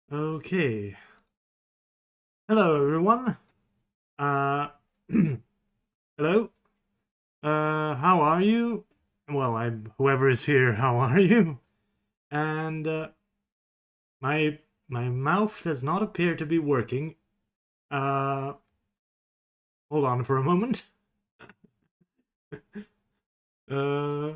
Okay. Hello, everyone. Uh, hello. How are you? Well, I'm whoever is here. How are you? And my my mouth does not appear to be working. Uh, Hold on for a moment. Uh,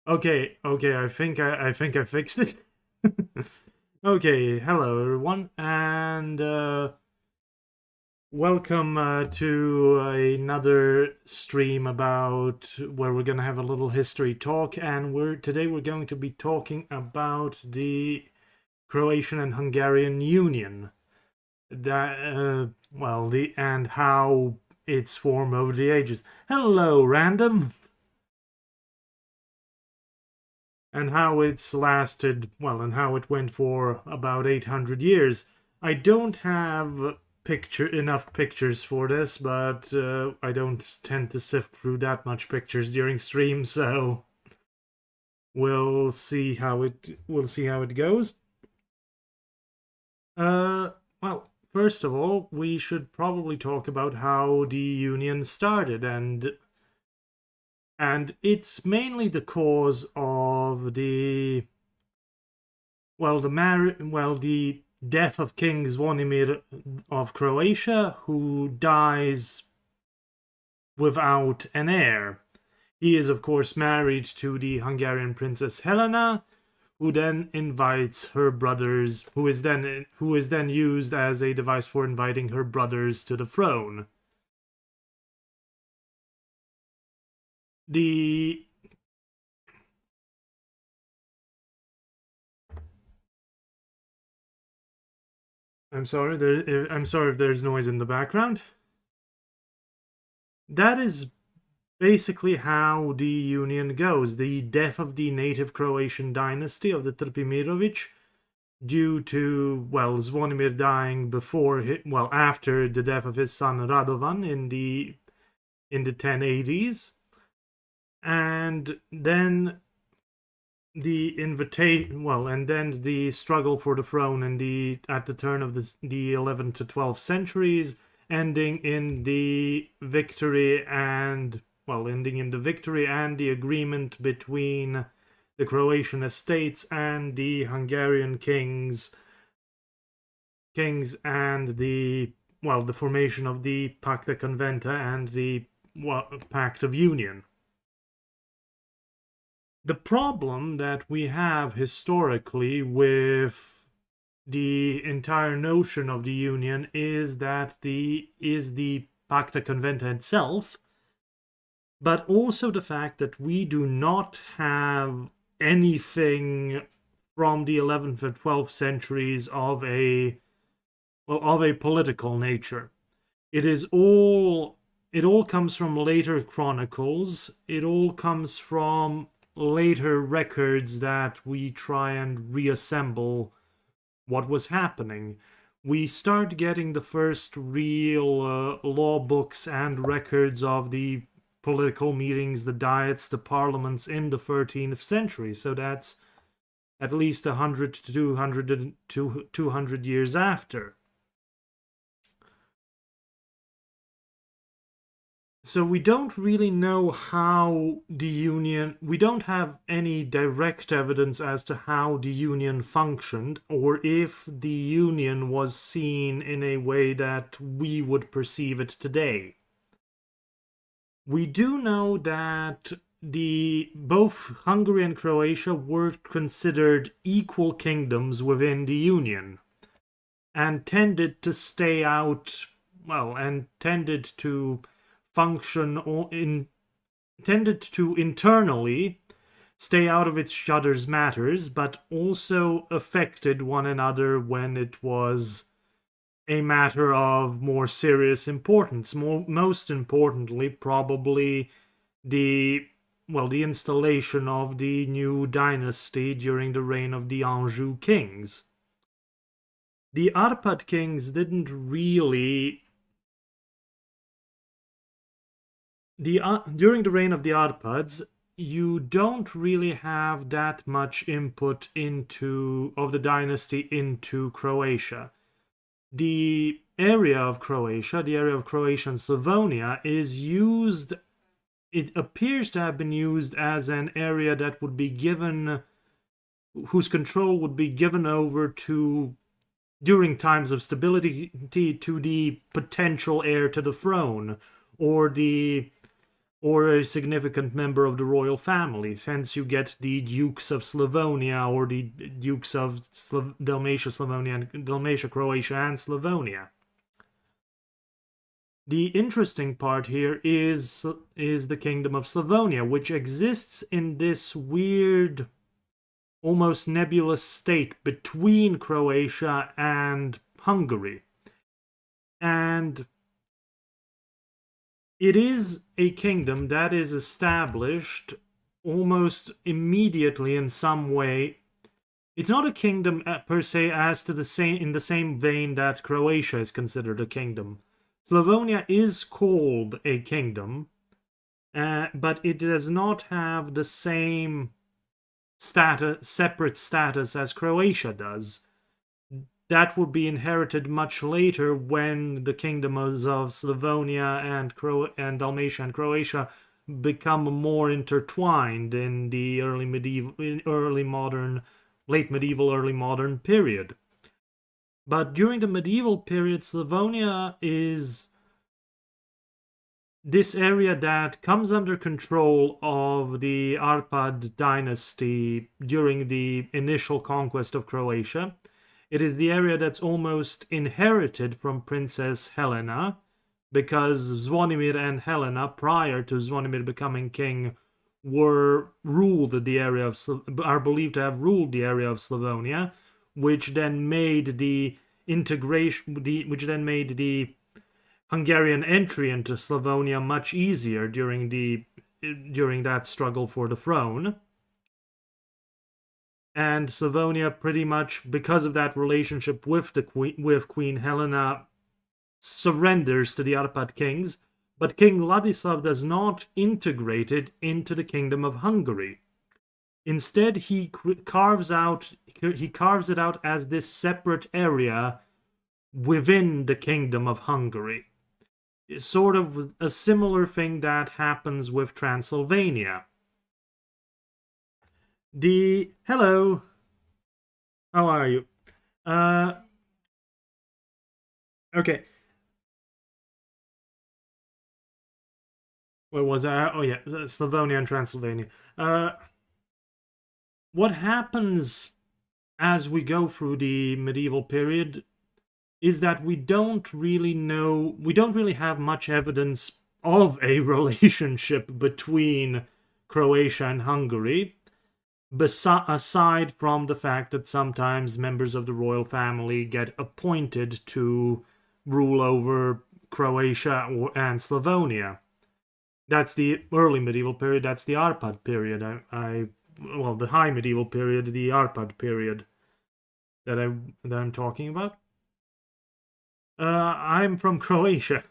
okay. I think I fixed it. Okay. Hello, everyone, and welcome to another stream about where we're gonna have a little history talk, and we're going to be talking about the Croatian and Hungarian Union, that well, the and how it's formed over the ages. Hello, random, and how it's lasted, well, and how it went for about 800 years. I don't have enough pictures for this, but I don't tend to sift through that much pictures during stream, so we'll see how it goes. Uh well, first of all, we should probably talk about how the union started, and it's mainly the cause of the death of King Zvonimir of Croatia, who dies without an heir. He is, of course, married to the Hungarian princess Helena, who then invites her brothers, who is then used as a device for inviting her brothers to the throne. The I'm sorry if there's noise in the background. That is basically how the union goes. The death of the native Croatian dynasty of the Trpimirovic, due to, well, Zvonimir dying after the death of his son Radovan in the 1080s, and then the struggle for the throne at the turn of the 11th to 12th centuries, ending in the victory and the agreement between the Croatian estates and the Hungarian kings, and the formation of the Pacta Conventa and the Pact of Union. The problem that we have historically with the entire notion of the union is the Pacta Conventa itself, but also the fact that we do not have anything from the 11th and 12th centuries of a political nature. It all comes from later chronicles. It all comes from later records that we try and reassemble what was happening. We start getting the first real law books and records of the political meetings, the diets, the parliaments in the 13th century. So that's at least 100 to 200 years after. So we don't really know we don't have any direct evidence as to how the union functioned, or if the union was seen in a way that we would perceive it today. We do know that both Hungary and Croatia were considered equal kingdoms within the union, and tended to stay out, and tended to function intended to internally stay out of each other's matters, but also affected one another when it was a matter of more serious importance. Most importantly, probably the installation of the new dynasty during the reign of the Anjou kings. the Arpad kings didn't really... During the reign of the Arpads, you don't really have that much input of the dynasty into Croatia. The area of Croatia, the area of Croatian Slavonia, is used... It appears to have been used as an area that would be given... whose control would be given over to, during times of stability, to the potential heir to the throne, or a significant member of the royal families. Hence you get the Dukes of Slavonia, or the Dukes of Dalmatia, Croatia, and Slavonia. The interesting part here is the Kingdom of Slavonia, which exists in this weird, almost nebulous state between Croatia and Hungary. And it is a kingdom that is established almost immediately in some way. It's not a kingdom per se in the same vein that Croatia is considered a kingdom. Slavonia is called a kingdom, but it does not have the same separate status as Croatia does. That would be inherited much later when the kingdoms of Slavonia and Dalmatia and Croatia become more intertwined in the late medieval, early modern period. But during the medieval period, Slavonia is this area that comes under control of the Arpad dynasty during the initial conquest of Croatia. It is the area that's almost inherited from Princess Helena, because Zvonimir and Helena, prior to Zvonimir becoming king, are believed to have ruled the area of Slavonia, which then made the Hungarian entry into Slavonia much easier during that struggle for the throne. And Slavonia, pretty much because of that relationship with Queen Helena, surrenders to the Arpad kings, but King Ladislav does not integrate it into the Kingdom of Hungary. Instead, he carves it out as this separate area within the Kingdom of Hungary. It's sort of a similar thing that happens with Transylvania. Hello. How are you? Okay. Where was I? Oh yeah, Slavonia and Transylvania. What happens as we go through the medieval period is that we don't really have much evidence of a relationship between Croatia and Hungary, aside from the fact that sometimes members of the royal family get appointed to rule over Croatia and Slavonia. That's the early medieval period. That's the Arpad period. The high medieval period, the Arpad period that I'm talking about. I'm from Croatia.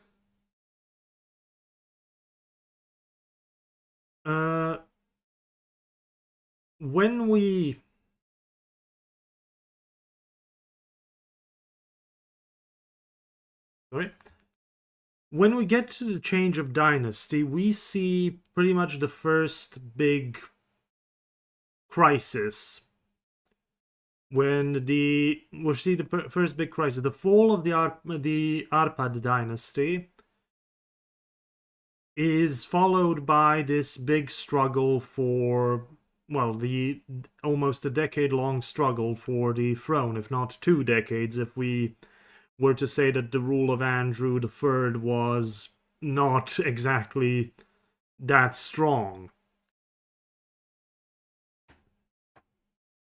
When we get to the change of dynasty, we see pretty much the first big crisis. First big crisis, the fall of the Arpad dynasty, is followed by this big struggle for, the almost a decade-long struggle for the throne, if not 2 decades, if we were to say that the rule of Andrew III was not exactly that strong.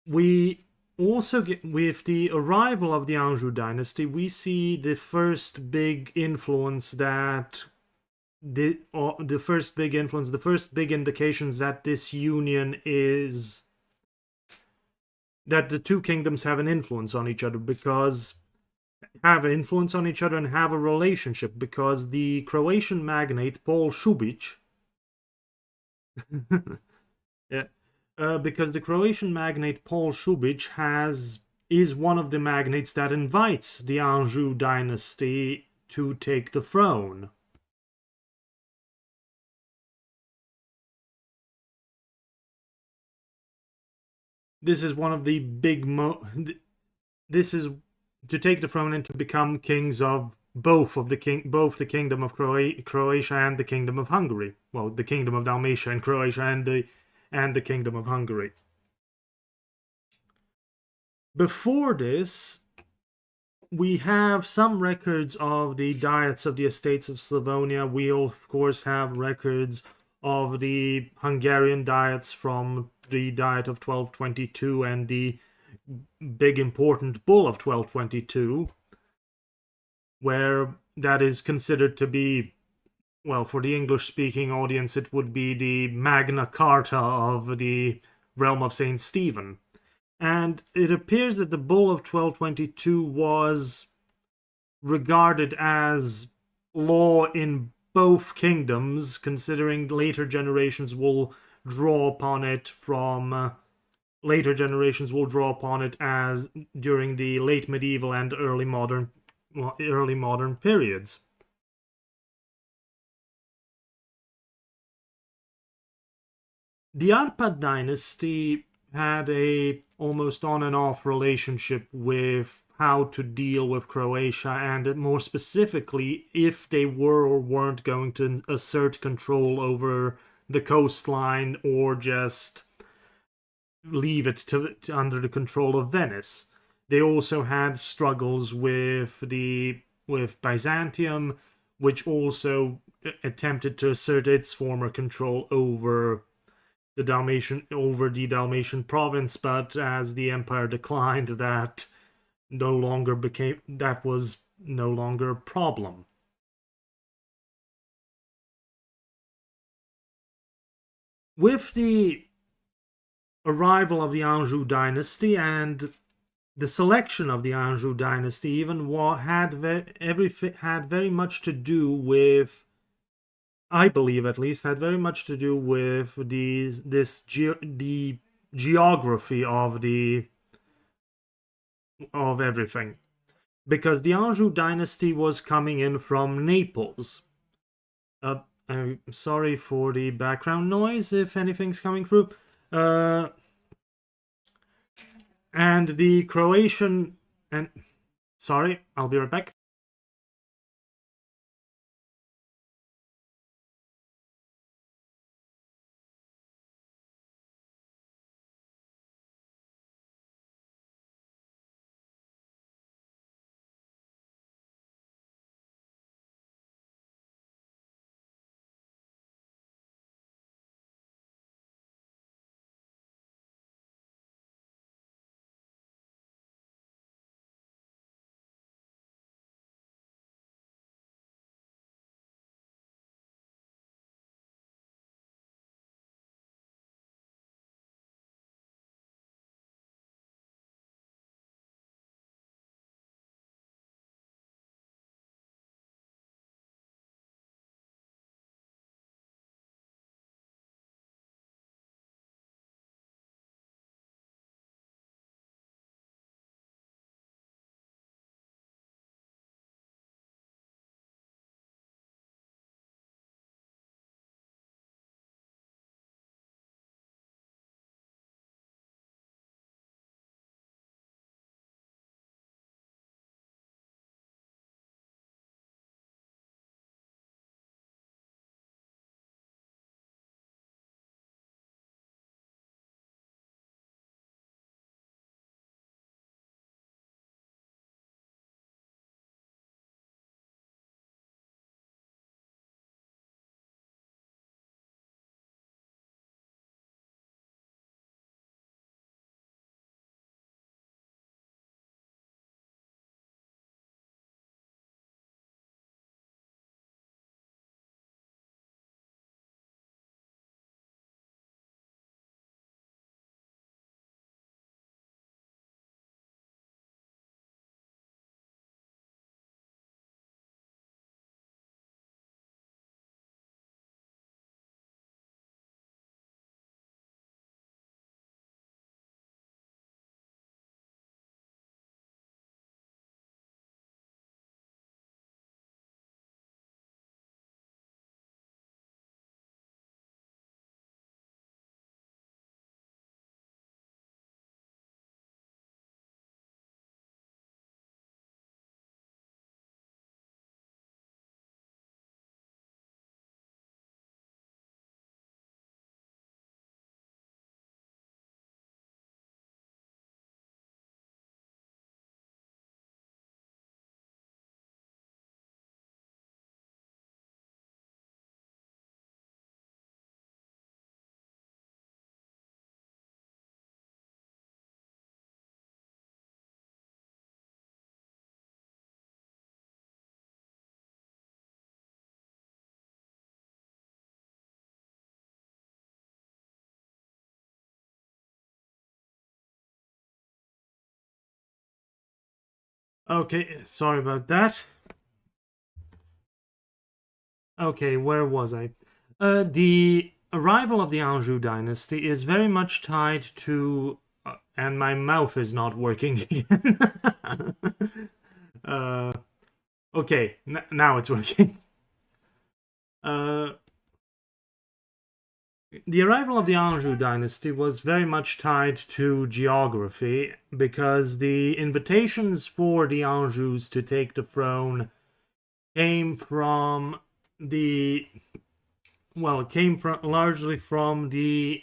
We also get, with the arrival of the Anjou dynasty, we see the first big influence the first big indications that this union that the two kingdoms have an influence on each other, because have influence on each other and have a relationship, because the Croatian magnate Paul Šubić yeah, because the Croatian magnate Paul Šubić is one of the magnates that invites the Anjou dynasty to take the throne. This is one of the big this is to take the throne and to become kings of both the kingdom of Croatia and the kingdom of Hungary. Well, the kingdom of Dalmatia and Croatia and the kingdom of Hungary. Before this, we have some records of the diets of the estates of Slavonia. We of course have records of the Hungarian diets from the diet of 1222 and the big important bull of 1222, where that is considered to be, well, for the English-speaking audience, it would be the Magna Carta of the realm of Saint Stephen. And it appears that the bull of 1222 was regarded as law in both kingdoms, considering later generations will draw upon it as during the late medieval and early modern periods. The Arpad dynasty had a almost on and off relationship with how to deal with Croatia, and more specifically, if they were or weren't going to assert control over the coastline or just leave it to under the control of Venice. They also had struggles with Byzantium, which also attempted to assert its former control over the Dalmatian province, but as the empire declined, that was no longer a problem. With the arrival of the Anjou dynasty and the selection of the Anjou dynasty even had very much to do with, I believe at least, had very much to do with the geography of everything, because the Anjou dynasty was coming in from Naples. I'm sorry for the background noise if anything's coming through. And the Croatian and sorry, I'll be right back. Okay, sorry about that. Okay, where was I? The arrival of the Anjou dynasty is very much tied to. And my mouth is not working again. uh, okay, now it's working. Uh, the arrival of the Anjou dynasty was very much tied to geography because the invitations for the Anjous to take the throne came from the largely from the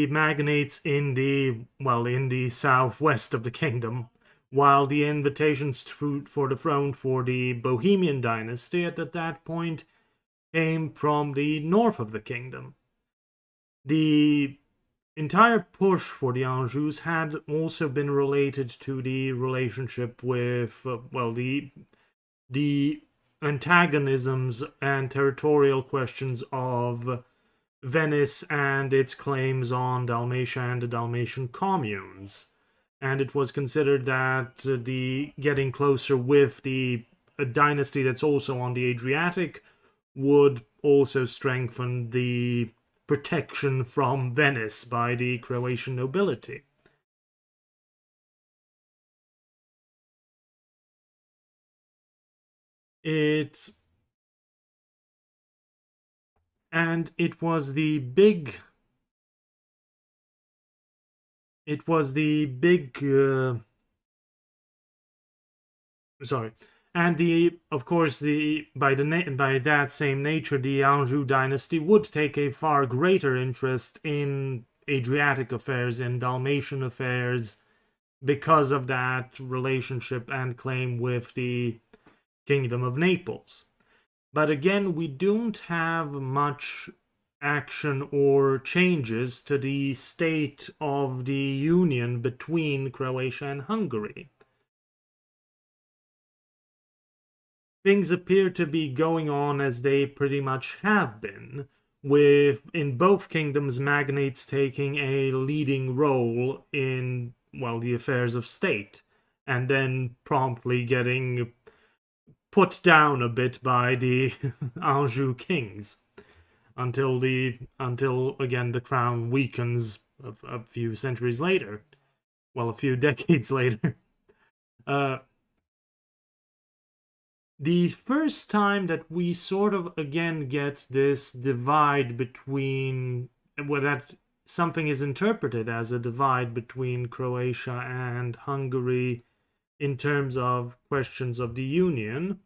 magnates in the southwest of the kingdom, while the invitations for the throne for the Bohemian dynasty at that point came from the north of the kingdom. The entire push for the Anjous had also been related to the relationship with the antagonisms and territorial questions of Venice and its claims on Dalmatia and the Dalmatian communes. And it was considered that the getting closer with the dynasty that's also on the Adriatic would also strengthen the protection from Venice by the Croatian nobility. It it was the big sorry. And of course, by that same nature, the Anjou dynasty would take a far greater interest in Adriatic affairs and Dalmatian affairs because of that relationship and claim with the Kingdom of Naples. But again, we don't have much action or changes to the state of the union between Croatia and Hungary. Things appear to be going on as they pretty much have been, with in both kingdoms magnates taking a leading role in the affairs of state, and then promptly getting put down a bit by the Anjou kings until again the crown weakens a few centuries later, a few decades later. The first time that we sort of again get this divide between that something is interpreted as a divide between Croatia and Hungary in terms of questions of the union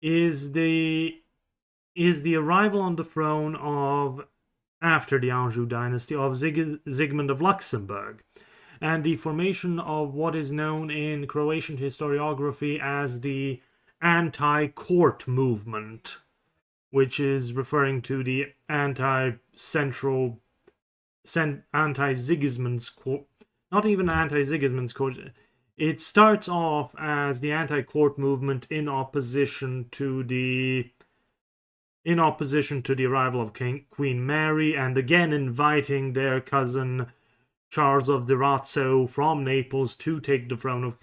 is the arrival on the throne of, after the Anjou dynasty, of Sigmund of Luxembourg, and the formation of what is known in Croatian historiography as the anti-court movement, which is referring to the anti-Sigismund's court, not even anti-Sigismund's court. It starts off as the anti-court movement in opposition to the arrival of Queen Mary, and again inviting their cousin Charles of Durazzo from Naples to take the throne of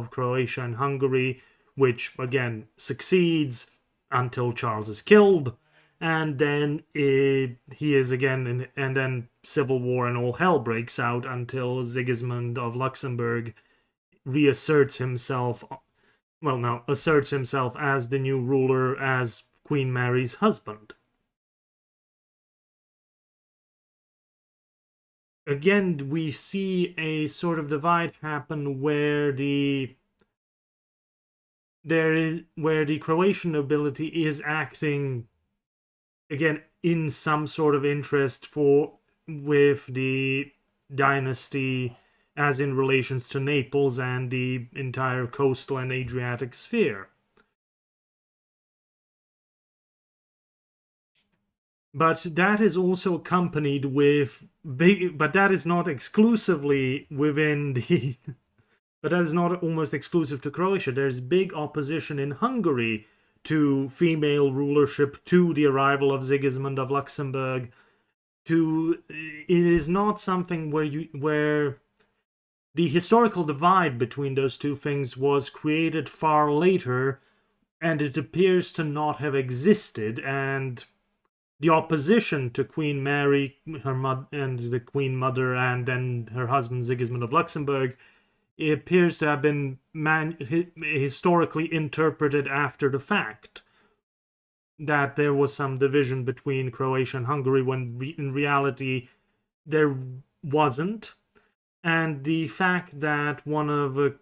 Croatia and Hungary, which again succeeds until Charles is killed, and then he is again, and then civil war and all hell breaks out until Sigismund of Luxembourg asserts himself as the new ruler, as Queen Mary's husband. Again, we see a sort of divide happen where the Croatian nobility is acting again in some sort of interest with the dynasty, as in relations to Naples and the entire coastal and Adriatic sphere. But that is also accompanied with but that is not exclusively within the but that is not almost exclusive to Croatia. There's big opposition in Hungary to female rulership, to the arrival of Sigismund of Luxembourg. It is not something where the historical divide between those two things was created far later, and it appears to not have existed, and the opposition to Queen Mary, and the Queen Mother, and then her husband Sigismund of Luxembourg, it appears to have been historically interpreted after the fact. That there was some division between Croatia and Hungary when in reality there wasn't. And the fact that one of the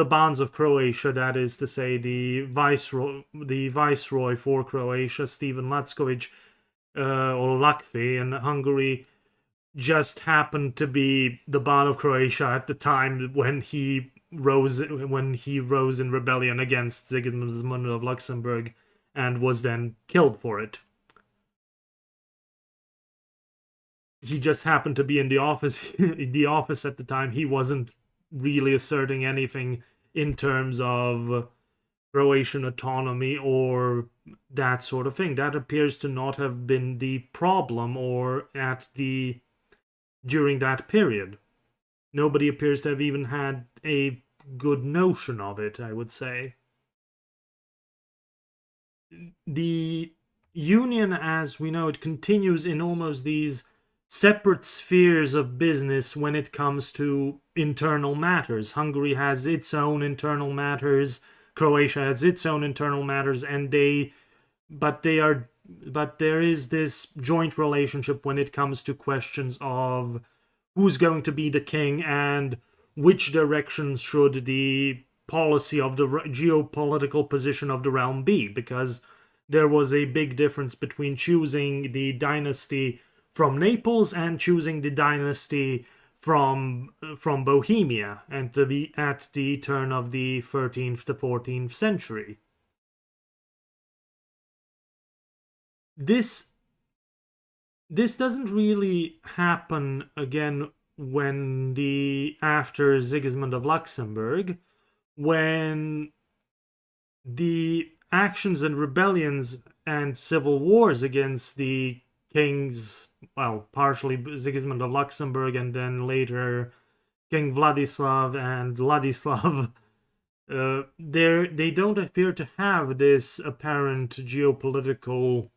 bonds of Croatia, that is to say the viceroy for Croatia, Stephen Lackovic, or Lakvi in Hungary, just happened to be the bond of Croatia at the time when he rose in rebellion against Sigismund of Luxembourg and was then killed for it. He just happened to be in the office at the time. He wasn't really asserting anything in terms of Croatian autonomy or that sort of thing. That appears to not have been the problem during that period. Nobody appears to have even had a good notion of it, I would say. The Union, as we know it, continues in almost these separate spheres of business when it comes to internal matters. Hungary has its own internal matters, Croatia has its own internal matters, but there is this joint relationship when it comes to questions of who's going to be the king and which directions should the policy of the geopolitical position of the realm be, because there was a big difference between choosing the dynasty from Naples and choosing the dynasty from Bohemia, and to be at the turn of the 13th to 14th century. This doesn't really happen again after Sigismund of Luxembourg, when the actions and rebellions and civil wars against the kings, well, partially Sigismund of Luxembourg and then later King Vladislav and Ladislav, they don't appear to have this apparent geopolitical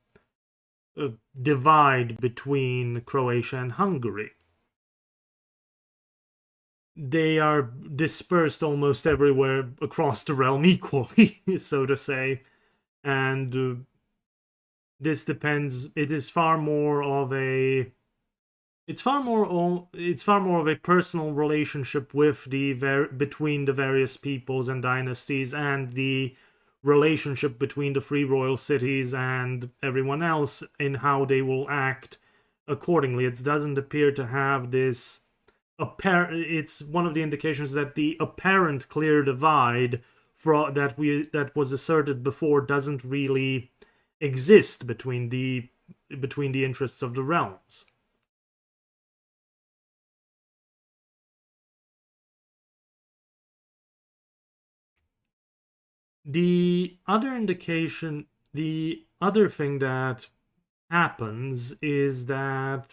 divide between Croatia and Hungary. They are dispersed almost everywhere across the realm equally, so to say, and this depends. It is far more of a personal relationship with between the various peoples and dynasties, and the relationship between the free royal cities and everyone else in how they will act accordingly. It doesn't appear to have this it's one of the indications that the apparent clear divide that was asserted before doesn't really exist between the interests of the realms. The other thing that happens is that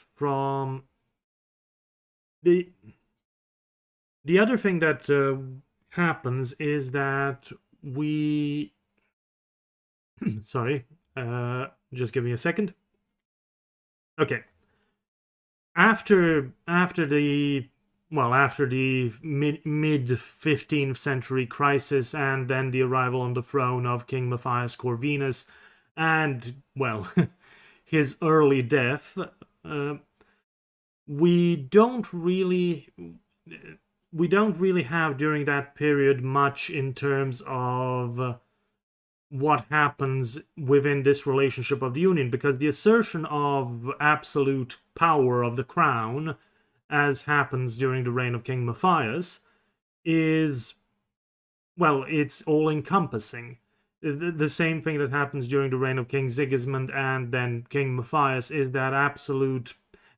the other thing that happens is that we sorry, just give me a second. Okay. After the mid 15th century crisis, and then the arrival on the throne of King Matthias Corvinus, and his early death, we don't really have during that period much in terms of what happens within this relationship of the Union, because the assertion of absolute power of the crown, as happens during the reign of King Matthias, it's all-encompassing. The same thing that happens during the reign of King Sigismund and then King Matthias is that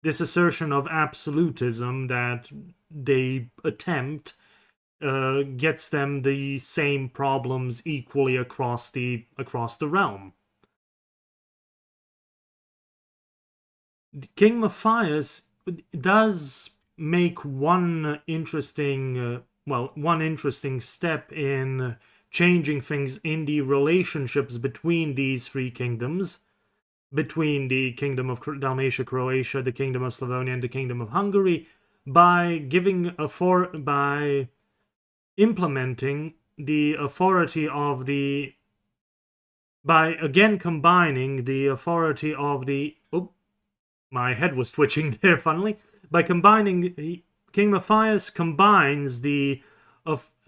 this assertion of absolutism that they attempt gets them the same problems equally across the realm. King Matthias does make one interesting step in changing things in the relationships between these three kingdoms, between the Kingdom of Dalmatia, Croatia, the Kingdom of Slavonia, and the Kingdom of Hungary, by implementing the authority of the by again combining the authority of the my head was twitching there funnily. By combining, King Matthias combines the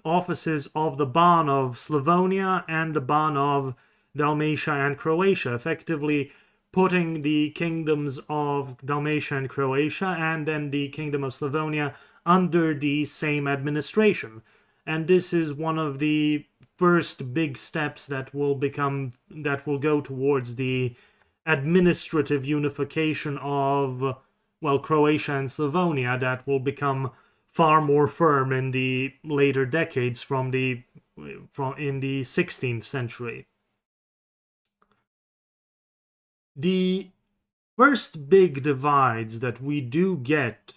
offices of the Ban of Slavonia and the Ban of Dalmatia and Croatia, effectively putting the kingdoms of Dalmatia and Croatia and then the Kingdom of Slavonia under the same administration. And this is one of the first big steps that will go towards the administrative unification of, well, Croatia and Slavonia, that will become far more firm in the later decades in the 16th century. The first big divides that we do get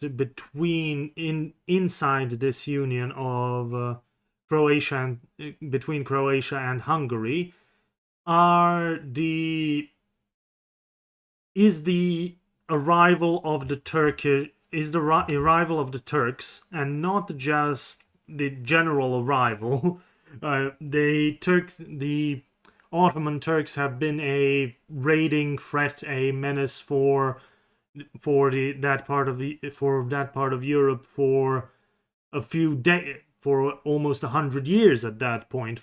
inside this union of between Croatia and Hungary is the arrival of the Turks, and not just the general arrival. The Ottoman Turks have been a raiding threat, a menace for that part of Europe for almost 100 years at that point.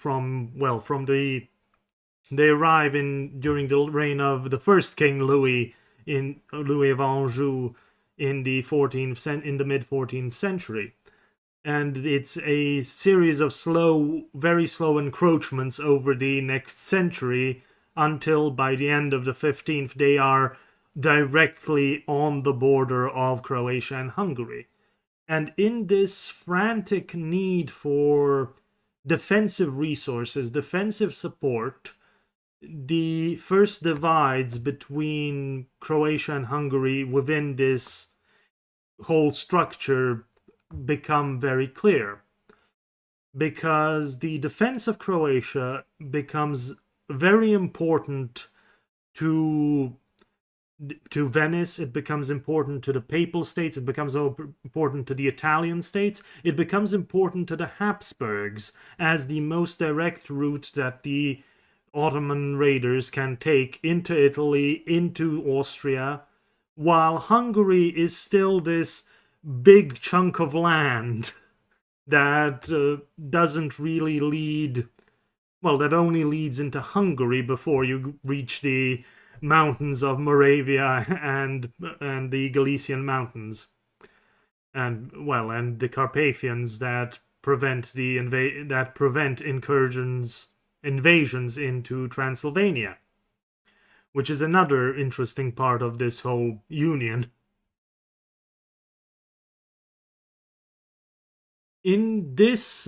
They arrive during the reign of the first King Louis of Anjou in the mid 14th century. And it's a series of very slow encroachments over the next century, until by the end of the 15th they are directly on the border of Croatia and Hungary. And in this frantic need for defensive resources, defensive support, the first divides between Croatia and Hungary within this whole structure become very clear, because the defense of Croatia becomes very important to Venice, it becomes important to the Papal States, it becomes important to the Italian states, it becomes important to the Habsburgs as the most direct route that the Ottoman raiders can take into Italy, into Austria, while Hungary is still this big chunk of land that doesn't really that only leads into Hungary before you reach the mountains of Moravia and the Galician mountains, and the Carpathians that prevent invasions into Transylvania, which is another interesting part of this whole union. In this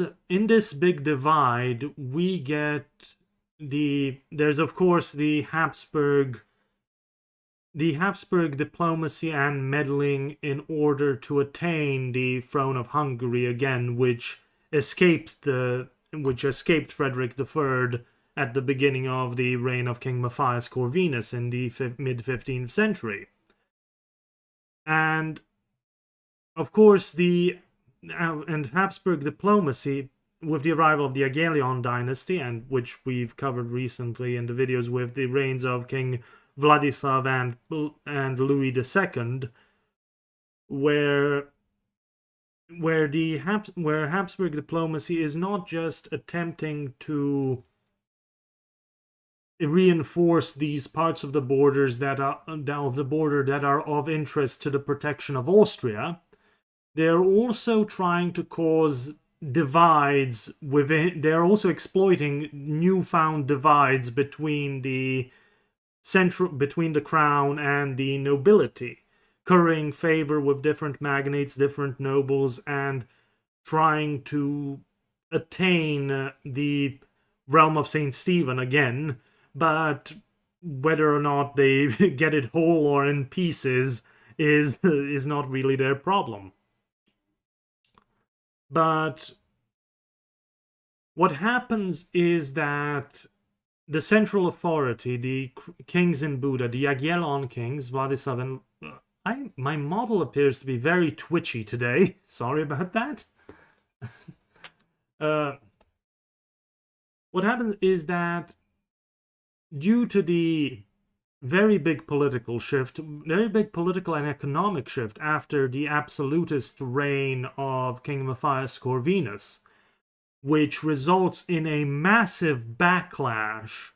big divide, we get there's of course the Habsburg diplomacy and meddling in order to attain the throne of Hungary again, which escaped Frederick III at the beginning of the reign of King Matthias Corvinus in the mid-15th century. And of course and Habsburg diplomacy, with the arrival of the Aguilian dynasty, and which we've covered recently in the videos with the reigns of King Vladislav and Louis II, where Habsburg diplomacy is not just attempting to reinforce these parts of the borders that are of interest to the protection of Austria. They're also trying to cause divides within. They're also exploiting newfound divides between the crown and the nobility, currying favor with different magnates, different nobles, and trying to attain the realm of Saint Stephen again. But whether or not they get it whole or in pieces is not really their problem. But what happens is that the central authority, the kings in Buda, the Jagiellon kings, Vladislav and my model appears to be very twitchy today. Sorry about that. What happens is that due to the very big political shift, very big political and economic shift after the absolutist reign of King Matthias Corvinus, which results in a massive backlash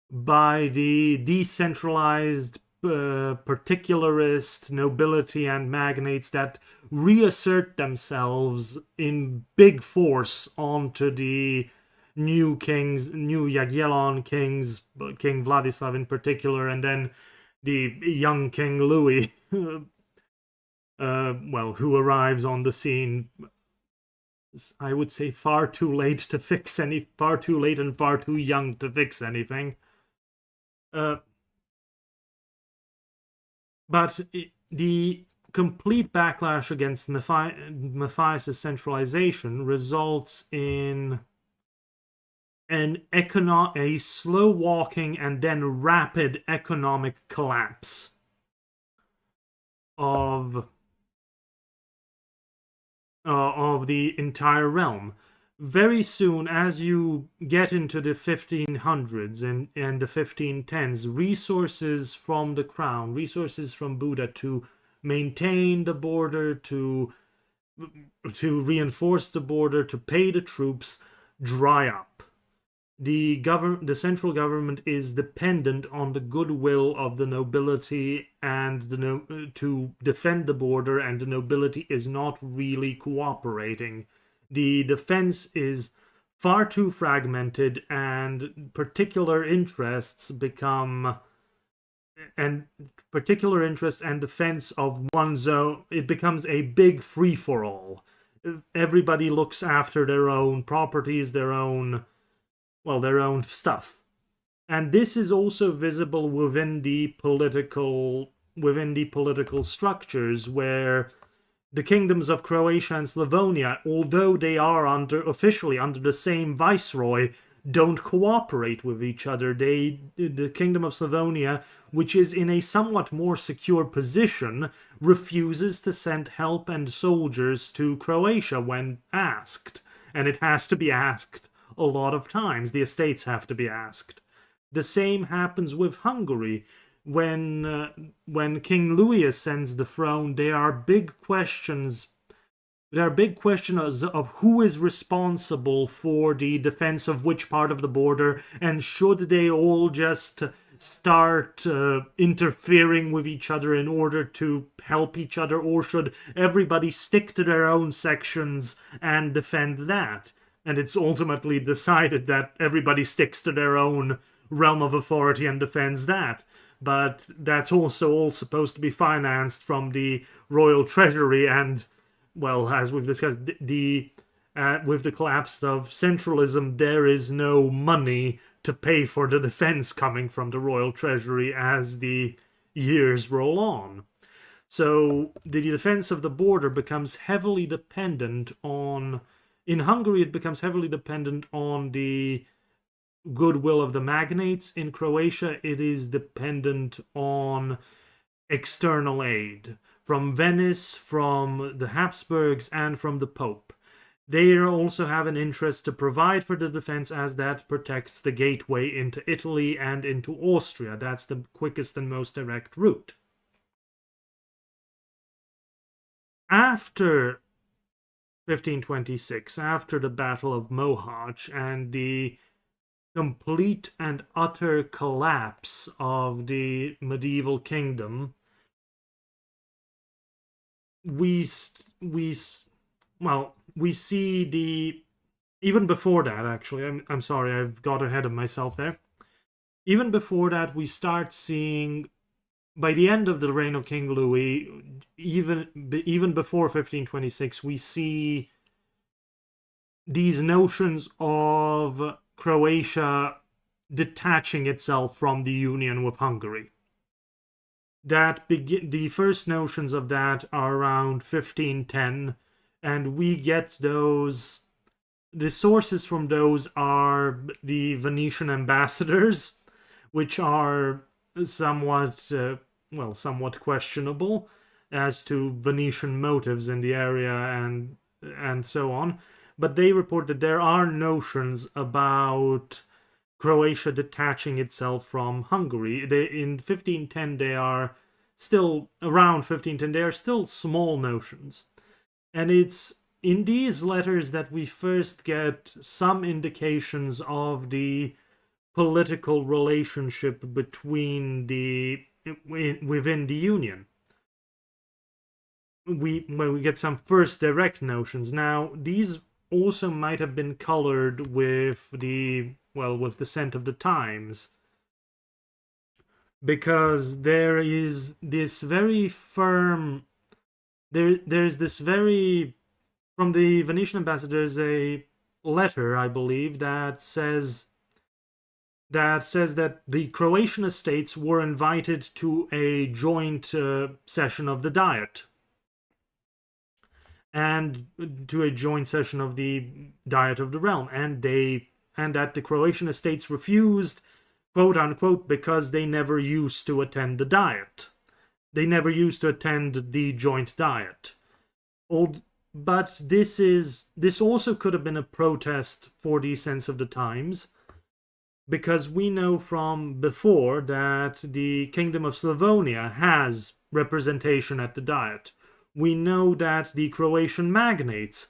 by the decentralized particularist nobility and magnates that reassert themselves in big force onto the new kings, new Jagiellon kings, King Vladislav in particular, and then the young King Louis, who arrives on the scene, I would say far too late and far too young to fix anything. But the complete backlash against Matthias' centralization results in a slow-walking and then rapid economic collapse of the entire realm. Very soon, as you get into the 1500s and the 1510s, resources from the crown, resources from Buddha to maintain the border, to reinforce the border, to pay the troops, dry up. The central government is dependent on the goodwill of the nobility and to defend the border, and the nobility is not really cooperating. The defense is far too fragmented, and particular interests and defense of one zone, it becomes a big free-for-all. Everybody looks after their own properties, their own stuff. And this is also visible within the political structures, where the kingdoms of Croatia and Slavonia, although they are officially under the same viceroy, don't cooperate with each other. The Kingdom of Slavonia, which is in a somewhat more secure position, refuses to send help and soldiers to Croatia when asked. And it has to be asked a lot of times. The estates have to be asked. The same happens with Hungary. When King Louis ascends the throne, there are big questions of who is responsible for the defense of which part of the border, and should they all just start interfering with each other in order to help each other, or should everybody stick to their own sections and defend that? And it's ultimately decided that everybody sticks to their own realm of authority and defends that. But that's also all supposed to be financed from the royal treasury, and, well, as we've discussed, with the collapse of centralism, there is no money to pay for the defense coming from the royal treasury as the years roll on. So the defense of the border becomes heavily dependent on... In Hungary, it becomes heavily dependent on the goodwill of the magnates. In Croatia, it is dependent on external aid from Venice, from the Habsburgs, and from the Pope. They also have an interest to provide for the defense, as that protects the gateway into Italy and into Austria. That's the quickest and most direct route. After 1526, after the Battle of Mohács and the complete and utter collapse of the medieval kingdom, we see the... Even before that, actually, I'm sorry, I've got ahead of myself there. Even before that, we start seeing, by the end of the reign of King Louis, even before 1526, we see these notions of Croatia detaching itself from the union with Hungary. the first notions of that are around 1510, and we get those. The sources from those are the Venetian ambassadors, which are somewhat somewhat questionable as to Venetian motives in the area and so on. But they report that there are notions about Croatia detaching itself from Hungary. In 1510, they are still around 1510. They are still small notions, and it's in these letters that we first get some indications of the political relationship between within the Union. We get some first direct notions. Now, these also might have been colored with the scent of the times, because there is this very firm there's this very from the Venetian ambassadors a letter, I believe, that says that the Croatian estates were invited to a joint session of the Diet, and to a joint session of the Diet of the Realm, and that the Croatian estates refused, quote unquote, because they never used to attend the Diet. They never used to attend the joint Diet. But this also could have been a protest for the sense of the times, because we know from before that the Kingdom of Slavonia has representation at the Diet. We know that the Croatian magnates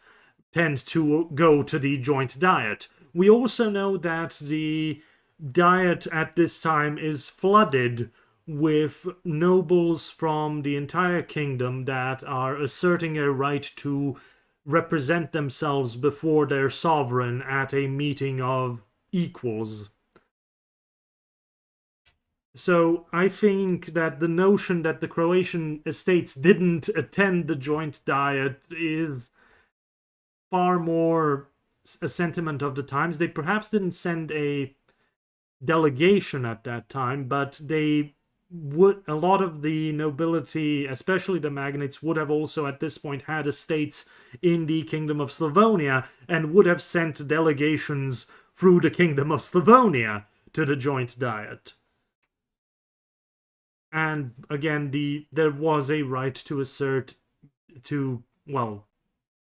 tend to go to the joint Diet. We also know that the Diet at this time is flooded with nobles from the entire kingdom that are asserting a right to represent themselves before their sovereign at a meeting of equals. So I think that the notion that the Croatian estates didn't attend the joint Diet is far more a sentiment of the times. They perhaps didn't send a delegation at that time, but a lot of the nobility, especially the magnates, would have also at this point had estates in the Kingdom of Slavonia, and would have sent delegations through the Kingdom of Slavonia to the joint Diet. And again, there was a right to assert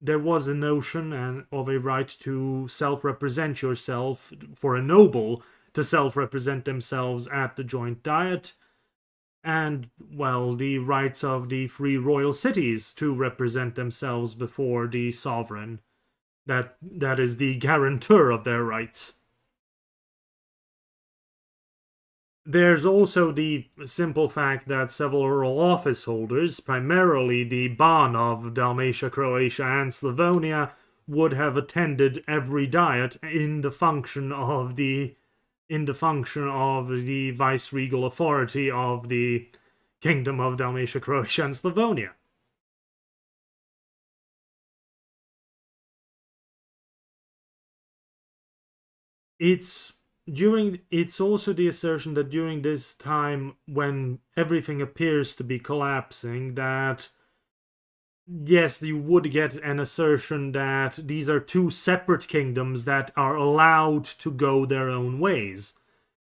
there was a notion of a right to self-represent yourself, for a noble to self-represent themselves at the joint Diet, and, the rights of the free royal cities to represent themselves before the sovereign. That is the guarantor of their rights. There's also the simple fact that several office holders, primarily the Ban of Dalmatia, Croatia, and Slavonia, would have attended every Diet in the function of the viceregal authority of the Kingdom of Dalmatia, Croatia, and Slavonia. It's also the assertion that during this time, when everything appears to be collapsing, that yes, you would get an assertion that these are two separate kingdoms that are allowed to go their own ways.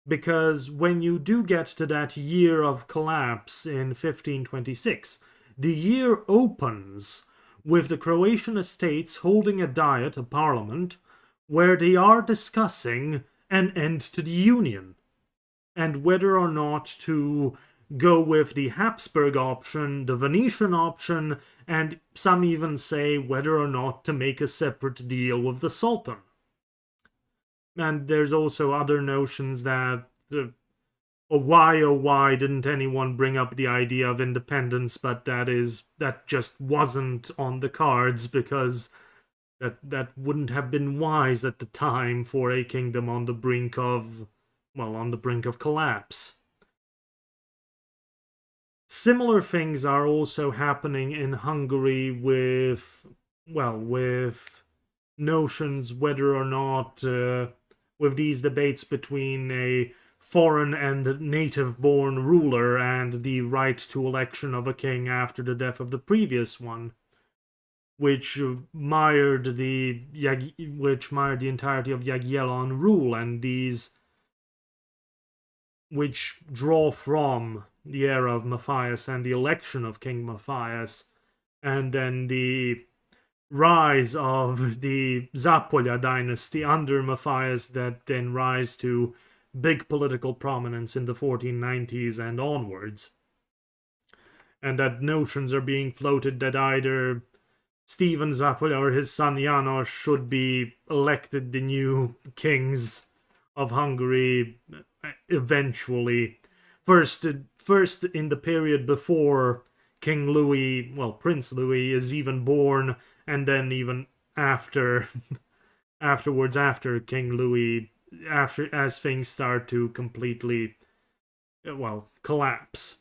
Because when you do get to that year of collapse in 1526, the year opens with the Croatian estates holding a diet, a parliament, where they are discussing an end to the Union, and whether or not to go with the Habsburg option, the Venetian option, and some even say whether or not to make a separate deal with the Sultan. And there's also other notions that why didn't anyone bring up the idea of independence, but that just wasn't on the cards, because that wouldn't have been wise at the time for a kingdom on the brink of collapse. Similar things are also happening in Hungary with notions whether or not with these debates between a foreign and native-born ruler and the right to election of a king after the death of the previous one, which mired the entirety of Jagiellon rule, and these which draw from the era of Matthias and the election of King Matthias, and then the rise of the Zapolya dynasty under Matthias that then rise to big political prominence in the 1490s and onwards. And that notions are being floated that either Stephen Zapolya or his son János should be elected the new kings of Hungary eventually. First in the period before King Louis, Prince Louis is even born, and then even afterwards, after King Louis, as things start to completely, collapse.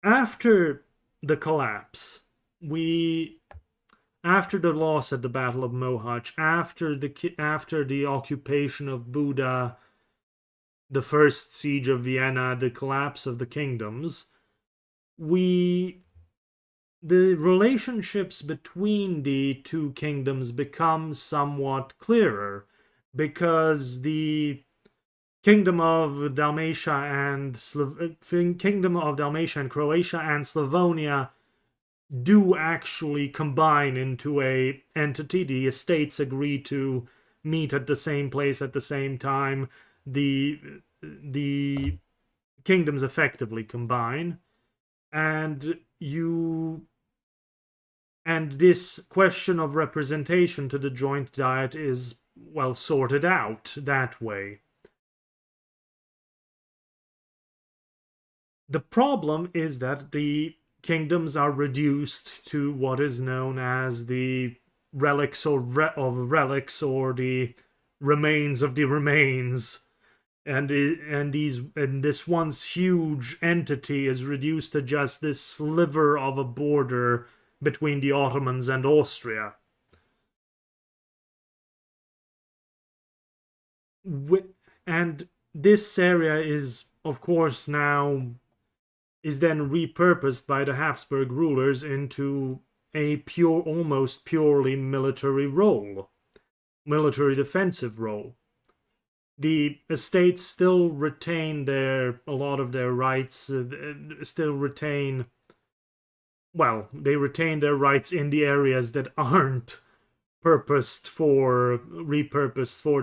After the collapse, after the loss at the Battle of Mohacs, after the occupation of Buda, the first siege of Vienna, the collapse of the kingdoms, the relationships between the two kingdoms become somewhat clearer, because the Kingdom of Dalmatia and Croatia and Slavonia do actually combine into a entity. The estates agree to meet at the same place at the same time. The kingdoms effectively combine, and this question of representation to the joint diet is sorted out that way. The problem is that the kingdoms are reduced to what is known as the relics or the remains of the remains, and this once huge entity is reduced to just this sliver of a border between the Ottomans and Austria. And this area is, of course, then repurposed by the Habsburg rulers into a almost purely military defensive role. The estates still retain a lot of their rights, they retain their rights in the areas that aren't repurposed for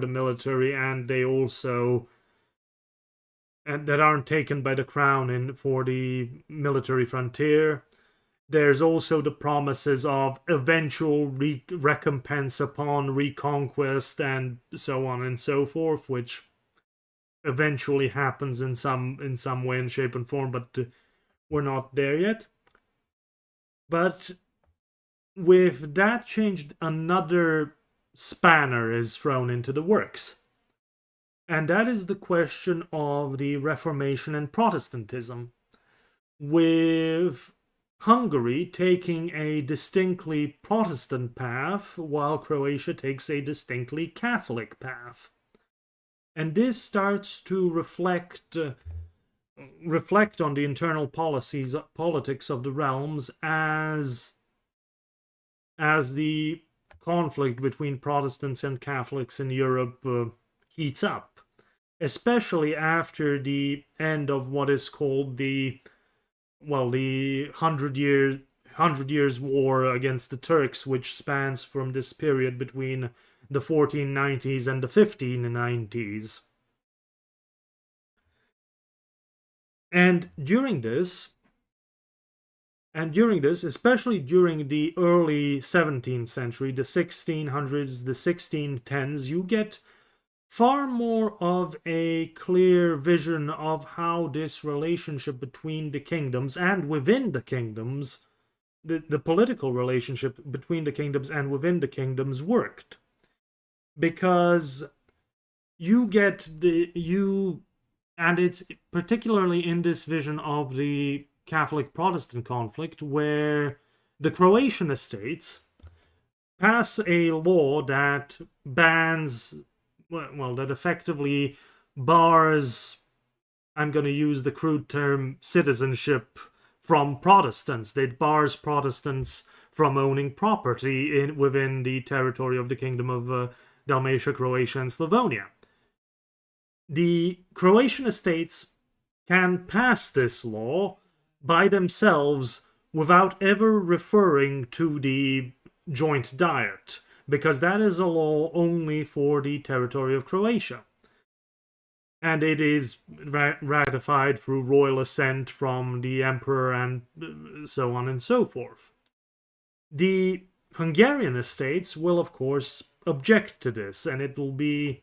the military, and they also that aren't taken by the crown for the military frontier. There's also the promises of eventual recompense upon reconquest and so on and so forth, which eventually happens in some way and shape and form, but we're not there yet. But with that changed, another spanner is thrown into the works. And that is the question of the Reformation and Protestantism, with Hungary taking a distinctly Protestant path, while Croatia takes a distinctly Catholic path. And this starts to reflect on the internal politics of the realms as the conflict between Protestants and Catholics in Europe heats up, especially after the end of what is called the 100 Years' War against the Turks, which spans from this period between the 1490s and the 1590s. And during this, especially during the early 17th century, the 1600s, the 1610s, you get far more of a clear vision of how this relationship between the kingdoms and within the kingdoms, the political relationship between the kingdoms and within the kingdoms worked. Because and it's particularly in this vision of the Catholic-Protestant conflict, where the Croatian estates pass a law that bans well, that effectively bars, I'm going to use the crude term, citizenship from Protestants. That bars Protestants from owning property within the territory of the Kingdom of Dalmatia, Croatia, and Slavonia. The Croatian estates can pass this law by themselves without ever referring to the joint diet, because that is a law only for the territory of Croatia. And it is ratified through royal assent from the emperor and so on and so forth. The Hungarian estates will, of course, object to this, and it will be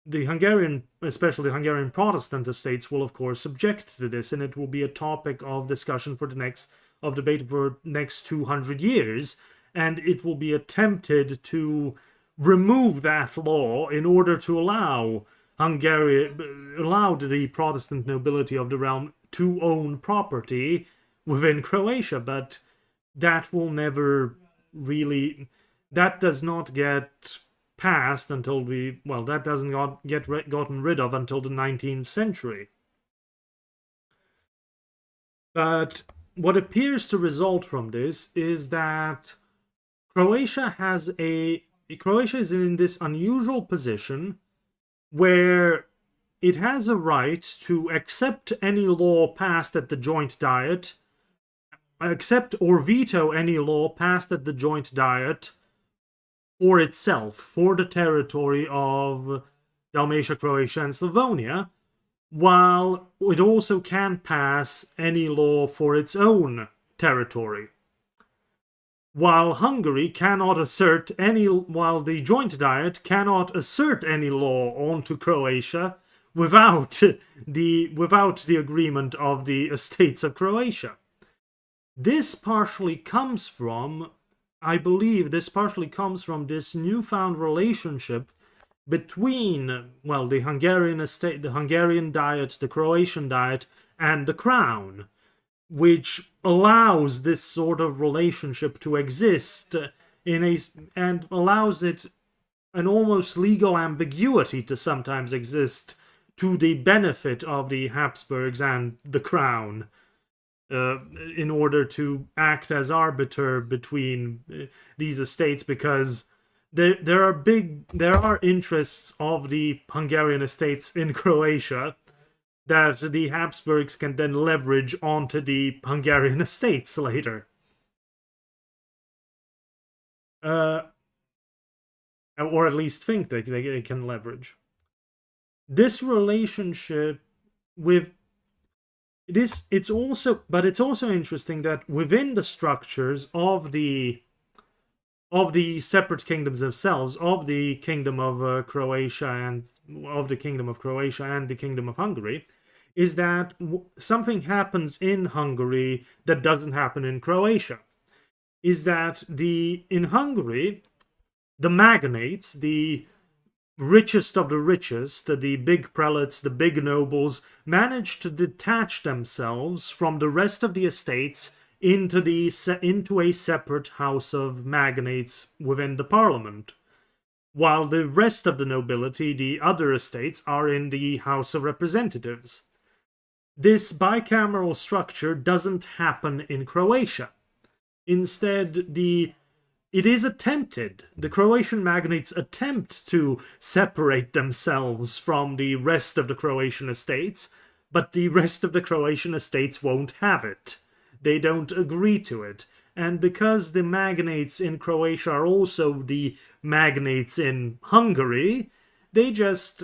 the Hungarian, especially Hungarian Protestant estates, will of course object to this, and it will be a topic of discussion for debate for next 200 years, and it will be attempted to remove that law in order to allow the Protestant nobility of the realm to own property within Croatia, but that will never really, that does not get passed until that doesn't get gotten rid of until the 19th century. But what appears to result from this is that Croatia is in this unusual position where it has a right to accept any law passed at the joint diet, accept or veto any law passed at the joint diet for itself, for the territory of Dalmatia, Croatia, and Slavonia, while it also can pass any law for its own territory. While Hungary cannot assert while the joint diet cannot assert any law onto Croatia without the agreement of the estates of Croatia. This partially comes from, I believe, this newfound relationship between, the Hungarian estate, the Hungarian diet, the Croatian diet, and the crown, which allows this sort of relationship to exist and allows it an almost legal ambiguity to sometimes exist to the benefit of the Habsburgs and the crown, in order to act as arbiter between these estates, because there are interests of the Hungarian estates in Croatia that the Habsburgs can then leverage onto the Hungarian estates later. Or at least think that they can leverage. This relationship with this, it's also interesting that within the structures of the separate kingdoms themselves, of the Kingdom of Croatia and the Kingdom of Hungary, is that something happens in Hungary that doesn't happen in Croatia. Is that in Hungary, the magnates, the richest of the richest, the big prelates, the big nobles, manage to detach themselves from the rest of the estates into a separate house of magnates within the parliament, while the rest of the nobility, the other estates, are in the House of Representatives. This bicameral structure doesn't happen in Croatia. Instead, it is attempted. The Croatian magnates attempt to separate themselves from the rest of the Croatian estates, but the rest of the Croatian estates won't have it. They don't agree to it. And because the magnates in Croatia are also the magnates in Hungary, they just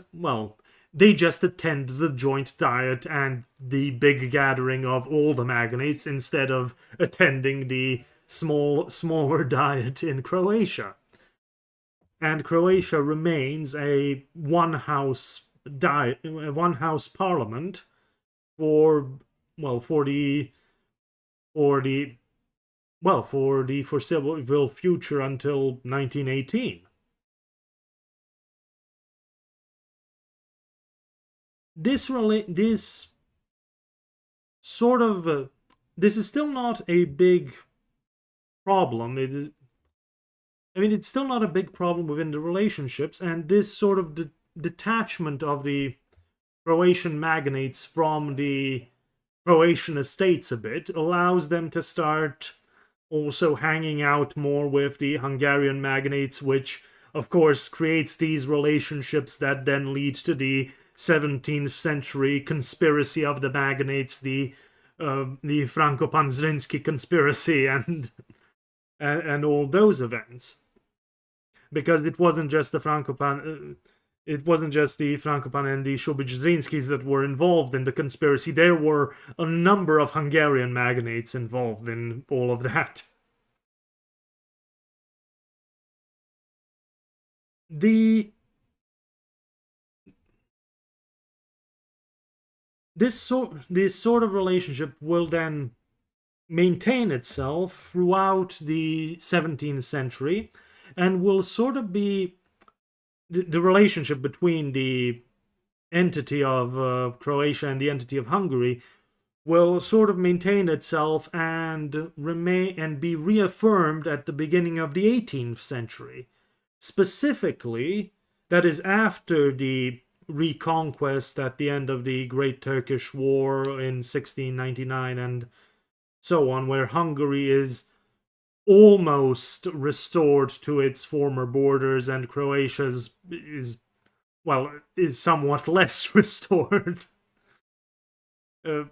attend the joint diet and the big gathering of all the magnates instead of attending the smaller diet in Croatia. And Croatia remains a one-house parliament for the foreseeable future until 1918. This is still not a big problem. I mean, it's still not a big problem within the relationships, and this sort of detachment of the Croatian magnates from the Croatian estates a bit allows them to start also hanging out more with the Hungarian magnates, which of course creates these relationships that then lead to the 17th century conspiracy of the magnates, the Franco-Panzrinsky conspiracy, and all those events. Because it wasn't just the Frankopan and the Shubidzinskis that were involved in the conspiracy. There were a number of Hungarian magnates involved in all of that. This sort of relationship will then maintain itself throughout the 17th century, and will sort of be the relationship between the entity of Croatia and the entity of Hungary will sort of maintain itself and remain and be reaffirmed at the beginning of the 18th century. Specifically, that is after the reconquest at the end of the Great Turkish War in 1699 and so on, where Hungary is almost restored to its former borders and Croatia's is somewhat less restored. The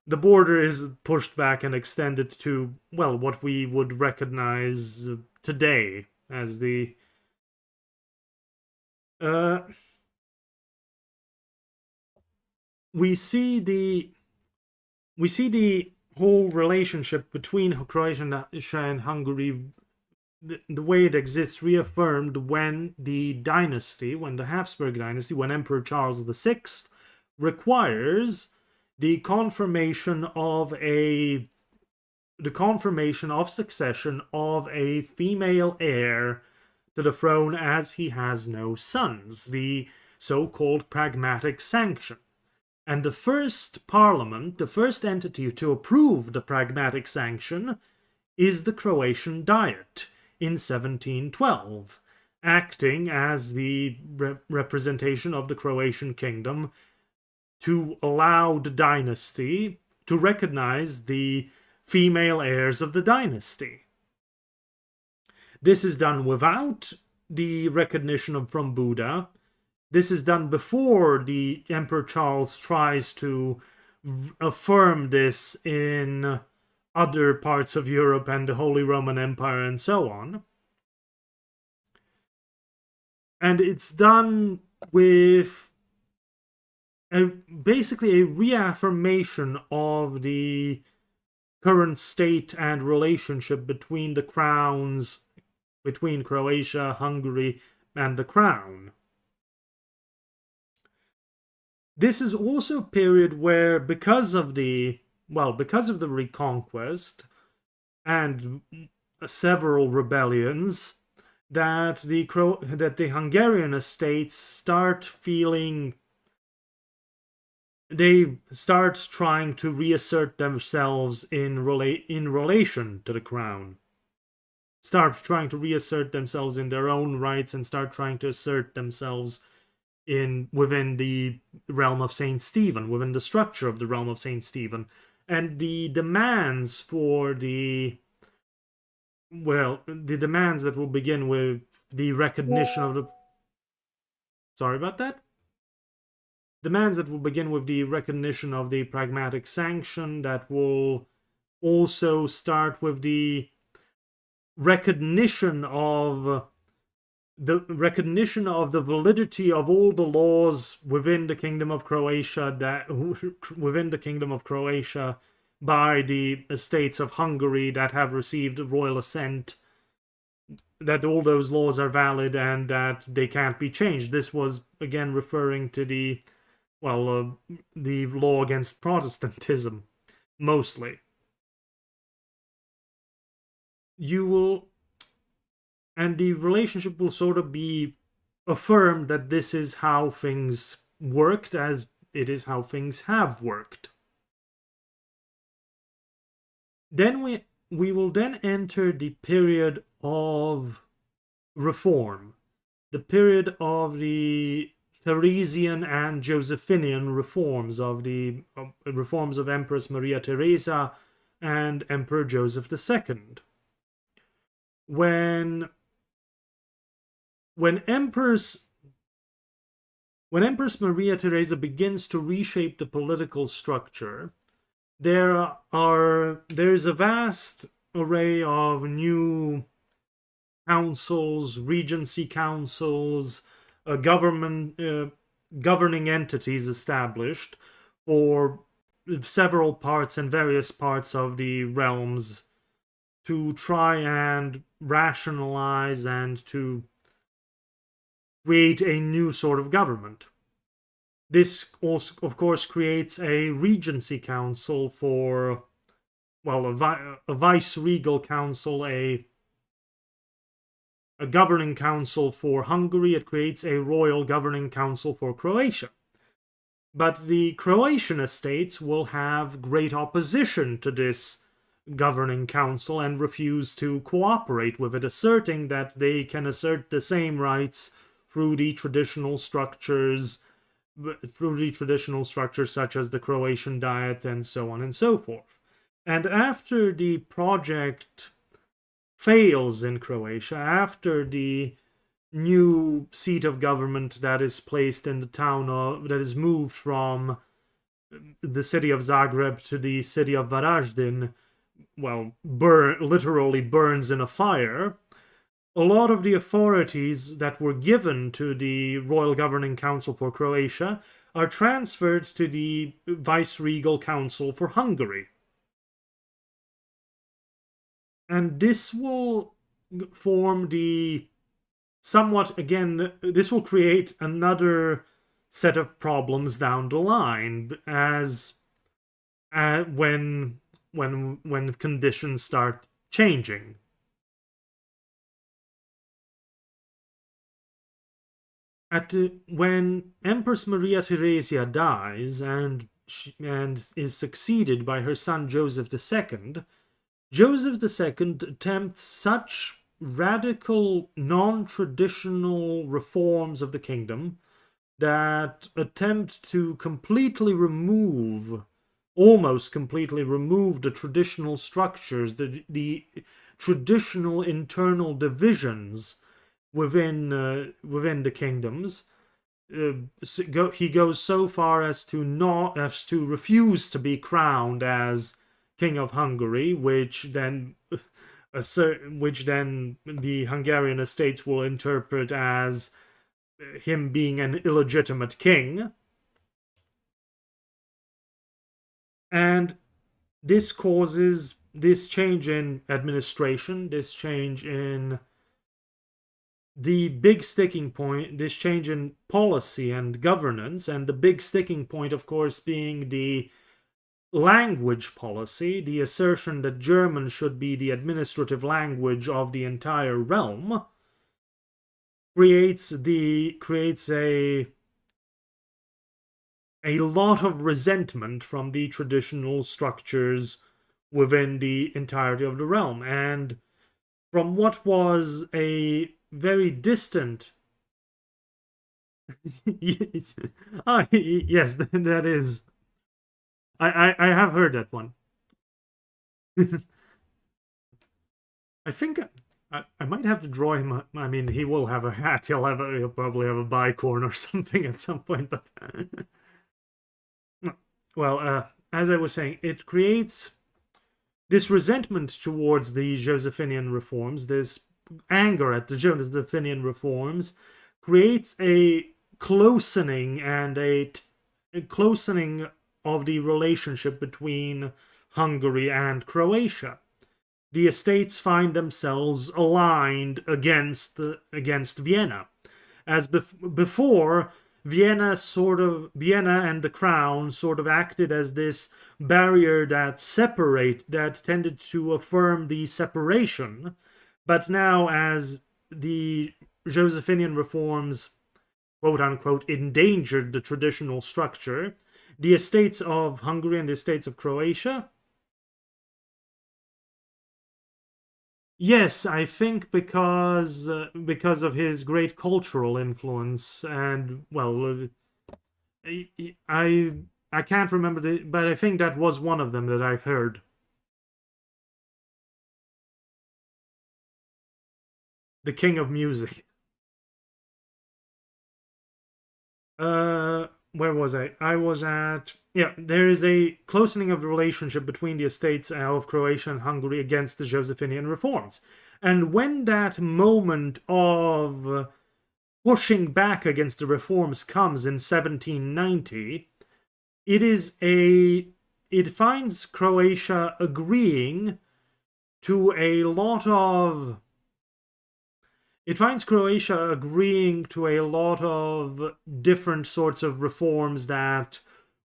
border is pushed back and extended to, well, what we would recognize today as the we see the whole relationship between Croatia and Hungary, the way it exists, reaffirmed when the Habsburg dynasty, when Emperor Charles VI requires the confirmation of succession of a female heir to the throne, as he has no sons, the so-called pragmatic sanction. And the first parliament, the first entity to approve the pragmatic sanction, is the Croatian Diet in 1712, acting as the representation of the Croatian kingdom to allow the dynasty to recognize the female heirs of the dynasty. This is done without the recognition from Buda. This is done before the Emperor Charles tries to affirm this in other parts of Europe and the Holy Roman Empire and so on. And it's done with basically a reaffirmation of the current state and relationship between the crowns, between Croatia, Hungary, and the crown. This is also a period where, because of the reconquest and several rebellions, that the Hungarian estates start feeling, they start trying to reassert themselves in relation to the crown. Start trying to reassert themselves in their own rights and start trying to assert themselves within the realm of Saint Stephen, within the structure of the realm of Saint Stephen. And the demands that will begin with the recognition of the... Sorry about that? Demands that will begin with the recognition of the pragmatic sanction, that will also start with the recognition of the validity of all the laws within the Kingdom of Croatia by the estates of Hungary that have received royal assent, that all those laws are valid and that they can't be changed. This was again referring to the law against Protestantism, mostly. And the relationship will sort of be affirmed that this is how things worked, as it is how things have worked. Then we will then enter the period of reform, the period of the Theresian and Josephinian reforms of the reforms of Empress Maria Theresa and Emperor Joseph II. When Empress Maria Theresa begins to reshape the political structure, there's a vast array of new councils, regency councils, governing entities established for several parts and various parts of the realms to try and rationalize and to create a new sort of government. This also, of course, creates a regency council for, well, a vice-regal council, a governing council for Hungary. It creates a royal governing council for Croatia. But the Croatian estates will have great opposition to this governing council and refuse to cooperate with it, asserting that they can assert the same rights through the traditional structures such as the Croatian Diet and so on and so forth. And after the project fails in Croatia, after the new seat of government that is placed in the town of, that is moved from the city of Zagreb to the city of Varaždin, well, literally burns in a fire, a lot of the authorities that were given to the Royal Governing Council for Croatia are transferred to the Viceregal Council for Hungary. And this will form this will create another set of problems down the line as when conditions start changing. When Empress Maria Theresia dies and is succeeded by her son Joseph II, Joseph II attempts such radical, non-traditional reforms of the kingdom that attempt to almost completely remove the traditional structures, the traditional internal divisions within the kingdoms. He goes so far as to refuse to be crowned as King of Hungary, which then the Hungarian estates will interpret as him being an illegitimate king. And this causes this change in administration, this change in the big sticking point, this change in policy and governance, and the big sticking point, of course, being the language policy, the assertion that German should be the administrative language of the entire realm, creates a lot of resentment from the traditional structures within the entirety of the realm. And from what was a very distant yes, that is, I have heard that one. I think I might have to draw him. I mean, he will have a hat. He'll probably have a bicorn or something at some point. But well, as I was saying, it creates this resentment towards the Josephinian reforms, this anger at the Josephinian reforms, creates a closening and a closening of the relationship between Hungary and Croatia. The estates find themselves aligned against Vienna. As before, Vienna and the crown sort of acted as this barrier that tended to affirm the separation. But now, as the Josephinian reforms, quote unquote, endangered the traditional structure, the estates of Hungary and the estates of Croatia Yes, I think because of his great cultural influence, and well, I I can't remember but I think that was one of them that I've heard. The King of Music. Where was I? I was at, yeah. There is a closening of the relationship between the estates of Croatia and Hungary against the Josephinian reforms, and when that moment of pushing back against the reforms comes in 1790, it is a it finds Croatia agreeing to a lot of it finds Croatia agreeing to a lot of different sorts of reforms that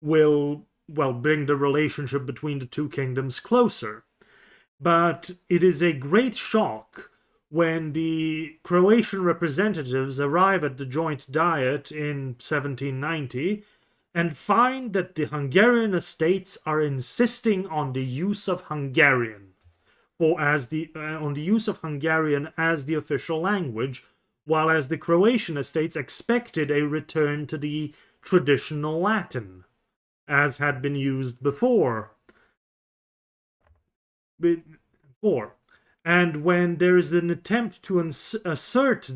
will, well, bring the relationship between the two kingdoms closer. But it is a great shock when the Croatian representatives arrive at the joint diet in 1790 and find that the Hungarian estates are insisting on the use of Hungarian or as the on the use of Hungarian as the official language, while as the Croatian estates expected a return to the traditional Latin, as had been used before. And when there is an attempt to assert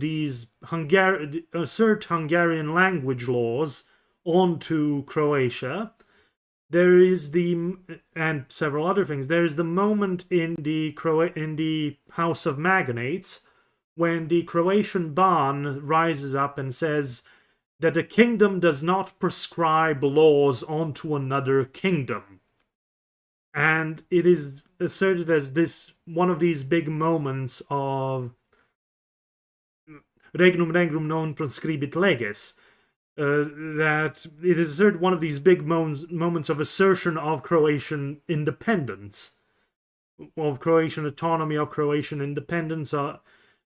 Hungarian language laws onto Croatia, there is the and several other things. There is the moment in the House of Magnates when the Croatian Ban rises up and says that a kingdom does not prescribe laws onto another kingdom, and it is asserted as this one of these big moments of regnum regrum non prescribit leges, that it is asserted one of these big moments of assertion of Croatian independence, of Croatian autonomy, of Croatian independence,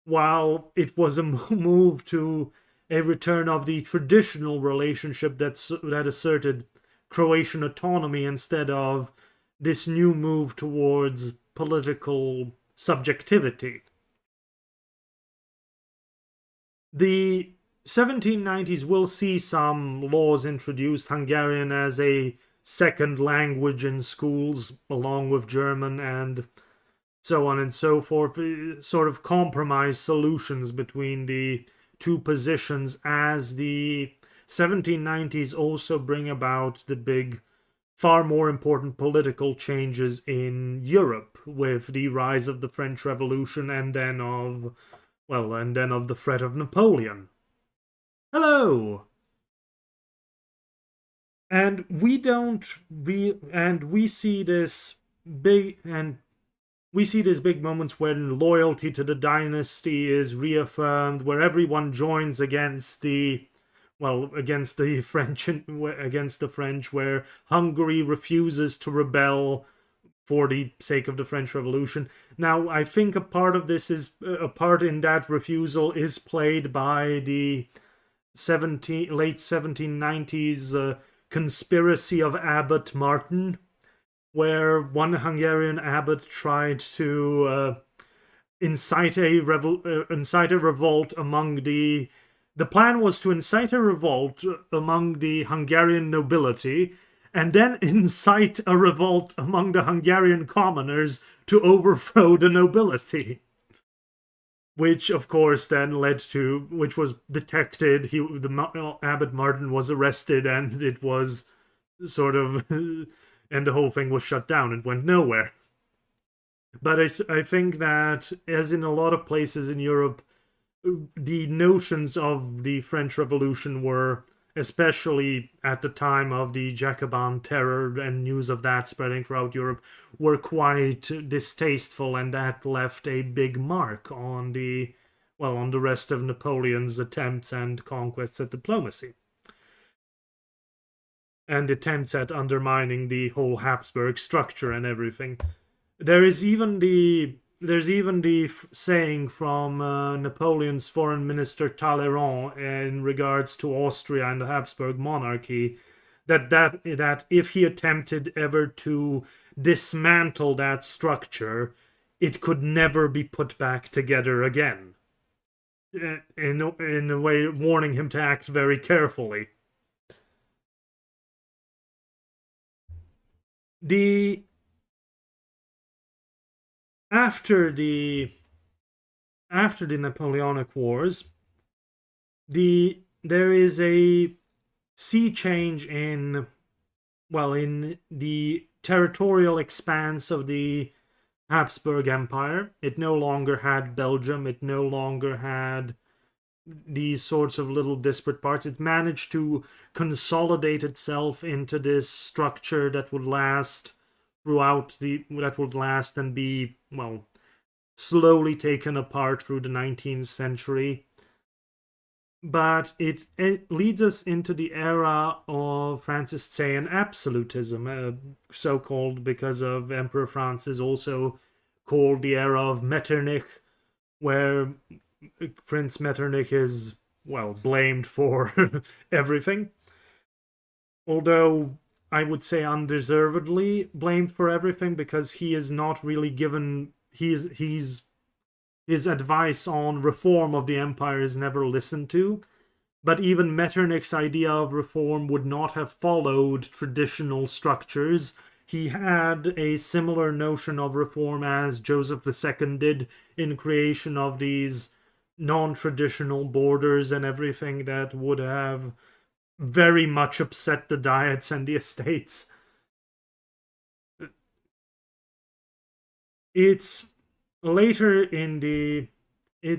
while it was a move to a return of the traditional relationship that asserted Croatian autonomy instead of this new move towards political subjectivity. The 1790s will see some laws introduced, Hungarian as a second language in schools, along with German and so on and so forth, sort of compromise solutions between the two positions, as the 1790s also bring about the big, far more important political changes in Europe with the rise of the French Revolution and then of, well, and then of the threat of Napoleon. Hello! And we see this big moments when loyalty to the dynasty is reaffirmed, where everyone joins against the French, where Hungary refuses to rebel for the sake of the French Revolution. Now, I think a part in that refusal is played by the late 1790s conspiracy of Abbot Martin, where one Hungarian abbot tried to incite a revolt among the plan was to incite a revolt among the Hungarian nobility and then incite a revolt among the Hungarian commoners to overthrow the nobility, which of course then which was detected. The Abbot Martin was arrested, and it was sort of and the whole thing was shut down. It went nowhere. But I think that, as in a lot of places in Europe, the notions of the French Revolution were, especially at the time of the Jacobin terror and news of that spreading throughout Europe, were quite distasteful, and that left a big mark on the rest of Napoleon's attempts and conquests at diplomacy, and attempts at undermining the whole Habsburg structure and everything. There's even the saying from Napoleon's foreign minister Talleyrand in regards to Austria and the Habsburg monarchy, that if he attempted ever to dismantle that structure, it could never be put back together again. In a way, warning him to act very carefully. The after the after the Napoleonic Wars, there is a sea change in the territorial expanse of the Habsburg Empire. It no longer had Belgium. It no longer had these sorts of little disparate parts. It managed to consolidate itself into this structure that would last and be, well, slowly taken apart through the 19th century. But it leads us into the era of Franciscan absolutism, so-called because of Emperor Francis, also called the era of Metternich, where Prince Metternich is, well, blamed for everything. Although I would say undeservedly blamed for everything, because he is not really given his advice on reform of the empire is never listened to. But even Metternich's idea of reform would not have followed traditional structures. He had a similar notion of reform as Joseph II did in creation of these non-traditional borders and everything that would have very much upset the diets and the estates. It's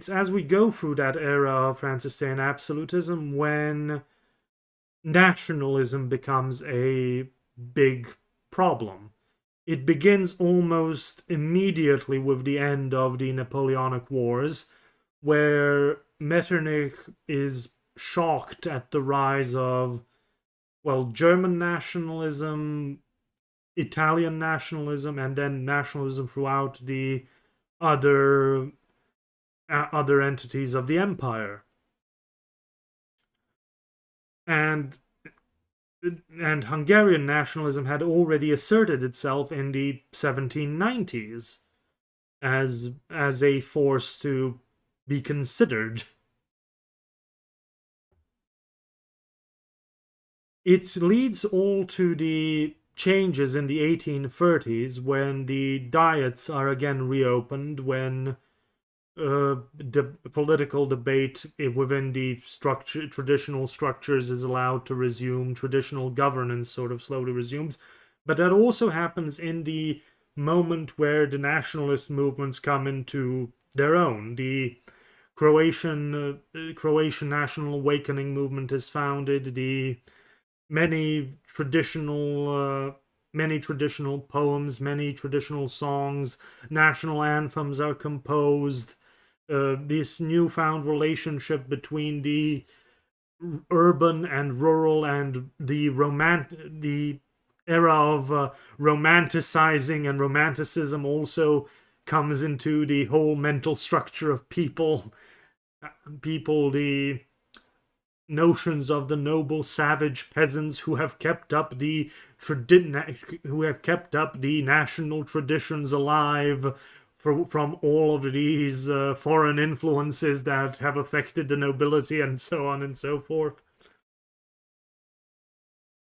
as we go through that era of Franciscan absolutism when nationalism becomes a big problem. It begins almost immediately with the end of the Napoleonic Wars, where Metternich is shocked at the rise of, well, German nationalism, Italian nationalism, and then nationalism throughout the other entities of the empire. And Hungarian nationalism had already asserted itself in the 1790s as a force to be considered. It leads all to the changes in the 1830s when the diets are again reopened, when the political debate within the traditional structures is allowed to resume, traditional governance sort of slowly resumes. But that also happens in the moment where the nationalist movements come into their own. The Croatian National Awakening movement is founded. The many traditional poems, many traditional songs, national anthems are composed. This newfound relationship between the urban and rural and the era of romanticizing and romanticism also comes into the whole mental structure of people. The notions of the noble savage peasants who have kept up the national traditions alive from all of these foreign influences that have affected the nobility, and so on and so forth.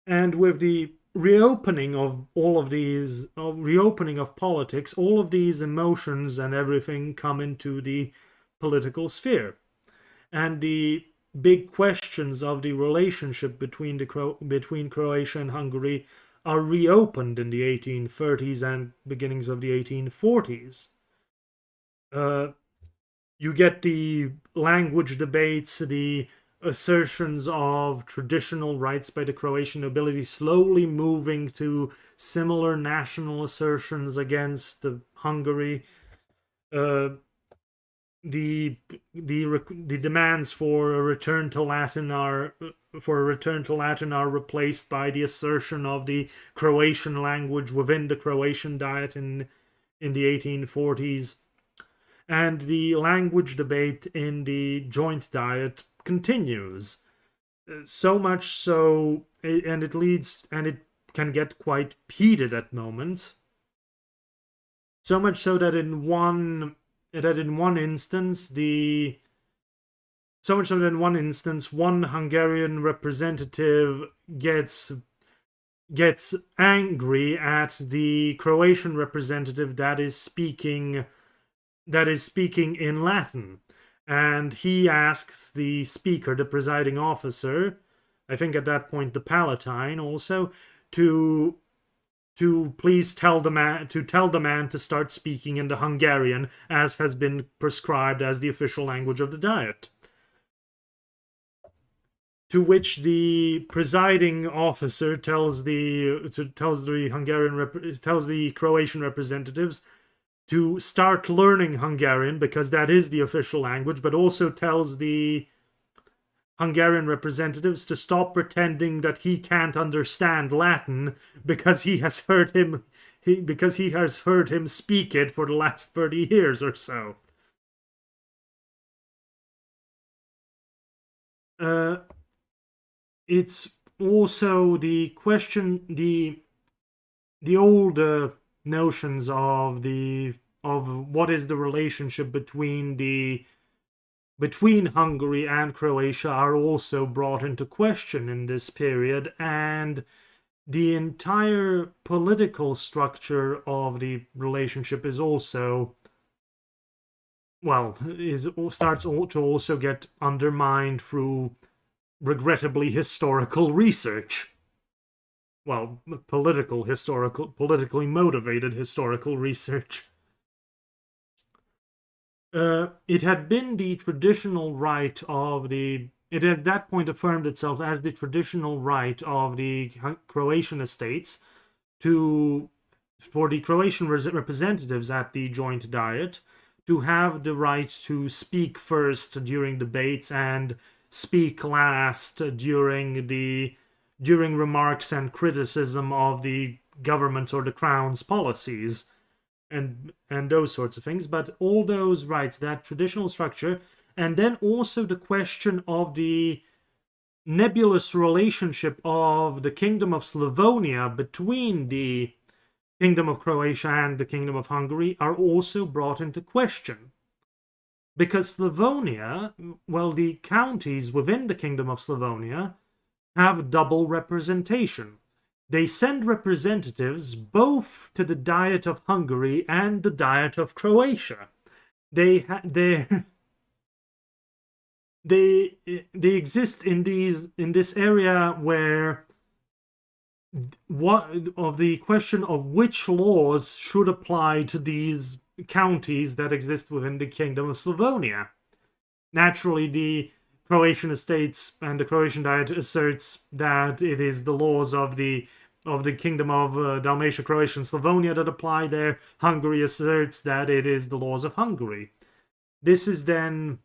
And with the reopening of politics, all of these emotions and everything come into the political sphere. And the big questions of the relationship between Croatia and Hungary are reopened in the 1830s and beginnings of the 1840s. You get the language debates, the assertions of traditional rights by the Croatian nobility slowly moving to similar national assertions against Hungary. The demands for a return to Latin are replaced by the assertion of the Croatian language within the Croatian Diet in the 1840s. And the language debate in the Joint Diet continues. So much so, and it can get quite heated at moments. So much so that in one instance, one Hungarian representative gets angry at the Croatian representative that is speaking in Latin, and he asks the speaker, the presiding officer, I think at that point the Palatine also, to please tell the man to start speaking in the Hungarian as has been prescribed as the official language of the Diet. To which the presiding officer tells the Croatian representatives to start learning Hungarian because that is the official language, but also tells the Hungarian representatives to stop pretending that he can't understand Latin because he has heard him speak it for the last 30 years or so. It's also the question, the old notions of what is the relationship between Hungary and Croatia are also brought into question in this period, and the entire political structure of the relationship is also starts to also get undermined through regrettably historical research. Well, politically motivated historical research. It had been the traditional right of it at that point affirmed itself as the traditional right of the Croatian estates for the Croatian representatives at the joint diet to have the right to speak first during debates and speak last during remarks and criticism of the government's or the crown's policies and those sorts of things. But all those rights, that traditional structure, and then also the question of the nebulous relationship of the Kingdom of Slavonia between the Kingdom of Croatia and the Kingdom of Hungary are also brought into question. Because Slavonia, well, the counties within the Kingdom of Slavonia have double representation. They send representatives both to the Diet of Hungary and the Diet of Croatia. They exist in this area where the question of which laws should apply to these counties that exist within the Kingdom of Slavonia. Naturally, the Croatian estates and the Croatian Diet asserts that it is the laws of the Kingdom of Dalmatia, Croatia, and Slavonia that apply there. Hungary asserts that it is the laws of Hungary. This is then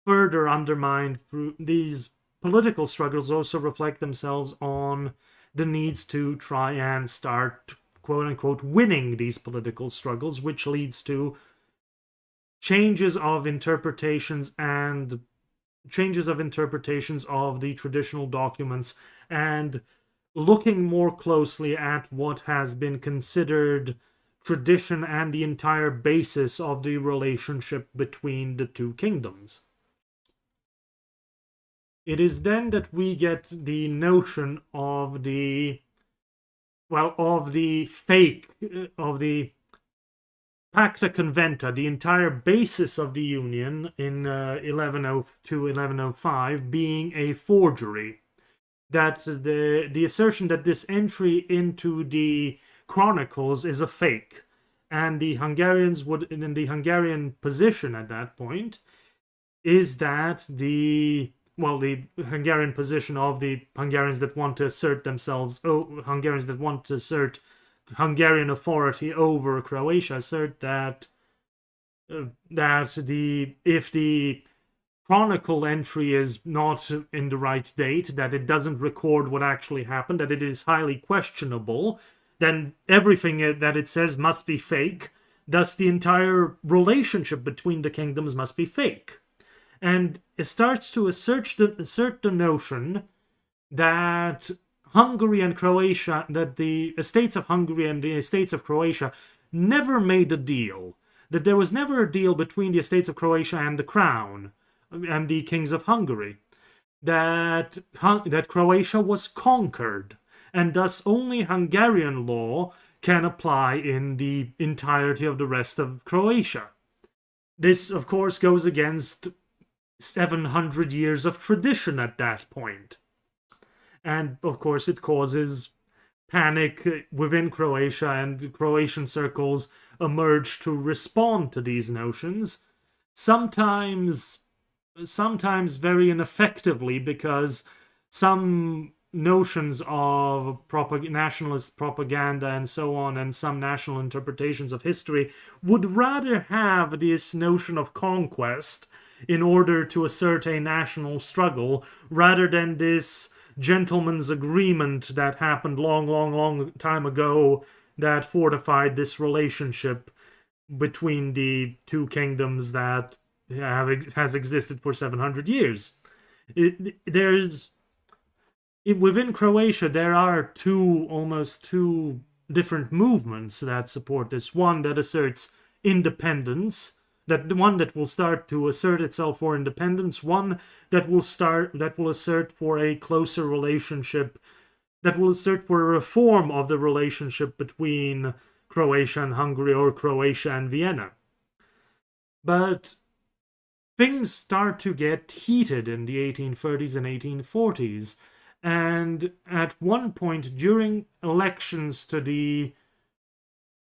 further undermined through these political struggles. Also reflect themselves on the needs to try and start, quote-unquote, winning these political struggles, which leads to changes of interpretations of the traditional documents and looking more closely at what has been considered tradition and the entire basis of the relationship between the two kingdoms. It is then that we get the notion of the Pacta Conventa, the entire basis of the union in 1102-1105 being a forgery. That the assertion that this entry into the chronicles is a fake, and the Hungarian position at that point is that the Hungarian position of the Hungarians that want to assert Hungarian authority over Croatia assert that if the chronicle entry is not in the right date, that it doesn't record what actually happened, that it is highly questionable, then everything that it says must be fake. Thus, the entire relationship between the kingdoms must be fake. And it starts to assert the notion that Hungary and Croatia, that the estates of Hungary and the estates of Croatia never made a deal. That there was never a deal between the estates of Croatia and the crown and the kings of Hungary. That Croatia was conquered, and thus only Hungarian law can apply in the entirety of the rest of Croatia. This, of course, goes against 700 years of tradition at that point. And, of course, it causes panic within Croatia, and Croatian circles emerge to respond to these notions. Sometimes very ineffectively, because some notions of nationalist propaganda and so on, and some national interpretations of history would rather have this notion of conquest in order to assert a national struggle, rather than this gentleman's agreement that happened long time ago that fortified this relationship between the two kingdoms that has existed for 700 years. Within Croatia, there are almost two different movements that support this. One that asserts independence, one that will start to assert itself for independence, one that will assert for a closer relationship, that will assert for a reform of the relationship between Croatia and Hungary, or Croatia and Vienna. But things start to get heated in the 1830s and 1840s. And at one point during elections to the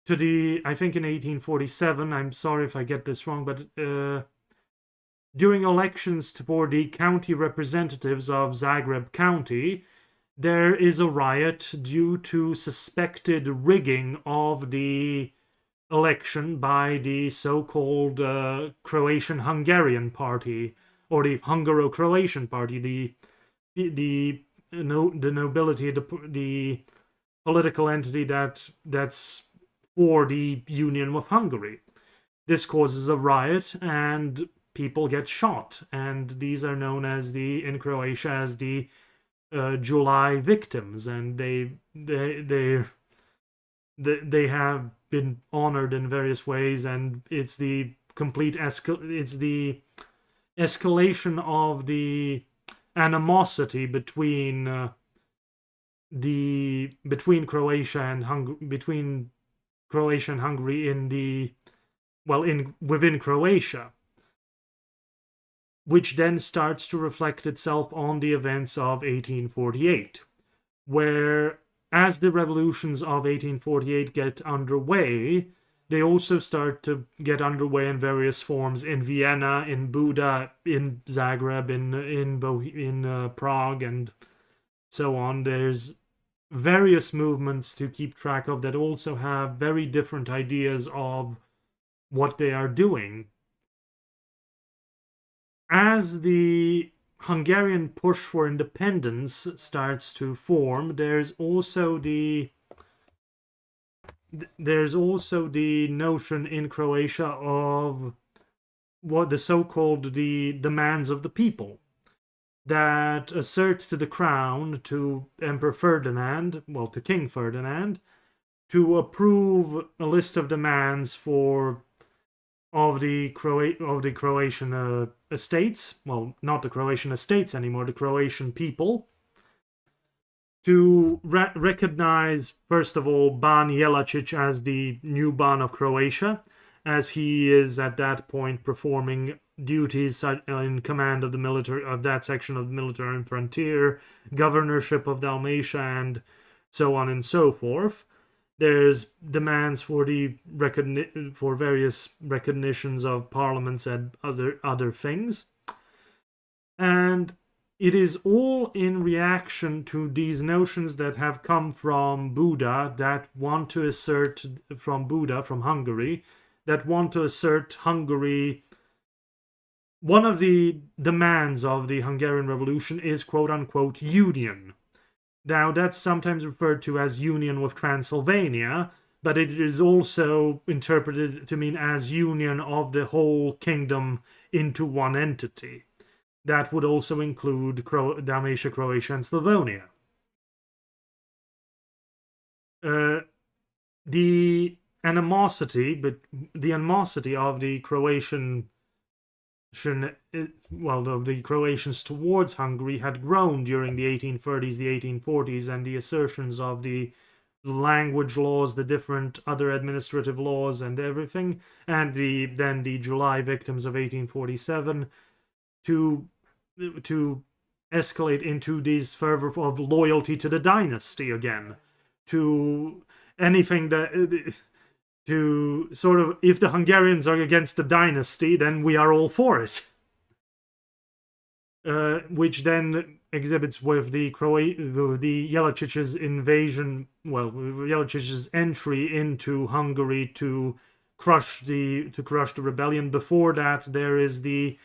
I think in 1847, I'm sorry if I get this wrong, but during elections for the county representatives of Zagreb County, there is a riot due to suspected rigging of the election by the so-called Croatian-Hungarian party, or the Hungaro-Croatian party, the nobility, the political entity that's for the union with Hungary. This causes a riot and people get shot, and these are known as in Croatia as the July victims, and they have been honored in various ways, and it's the complete escalation of the animosity between Croatia and Hungary within Croatia, which then starts to reflect itself on the events of 1848, where as the revolutions of 1848 get underway, they also start to get underway in various forms in Vienna, in Buda, in Zagreb, in Prague, and so on. There's various movements to keep track of that also have very different ideas of what they are doing. As the Hungarian push for independence starts to form, there's also the notion in Croatia of what the so-called the demands of the people, that assert to the crown, to Emperor Ferdinand, to King Ferdinand, to approve a list of demands of the Croatian estates, not the Croatian estates anymore, the Croatian people, to recognize, first of all, Ban Jelačić as the new Ban of Croatia, as he is at that point performing duties in command of the military, of that section of the military and frontier, governorship of Dalmatia, and so on and so forth. There's demands for for various recognitions of parliaments and other things, and it is all in reaction to these notions that have come from Buda, that want to assert from Hungary, that want to assert Hungary. One of the demands of the Hungarian Revolution is quote-unquote union. Now, that's sometimes referred to as union with Transylvania, but it is also interpreted to mean as union of the whole kingdom into one entity. That would also include Dalmatia, Croatia, and Slavonia. animosity, but the animosity of the the Croatians towards Hungary had grown during the 1830s, the 1840s, and the assertions of the language laws, the different other administrative laws, and everything, and then the July victims of 1847 to escalate into this fervor of loyalty to the dynasty again, to anything that to sort of, if the Hungarians are against the dynasty, then we are all for it. Which then exhibits with the Jelicic's invasion, Jelicic's entry into Hungary to crush the rebellion. Before that, there's the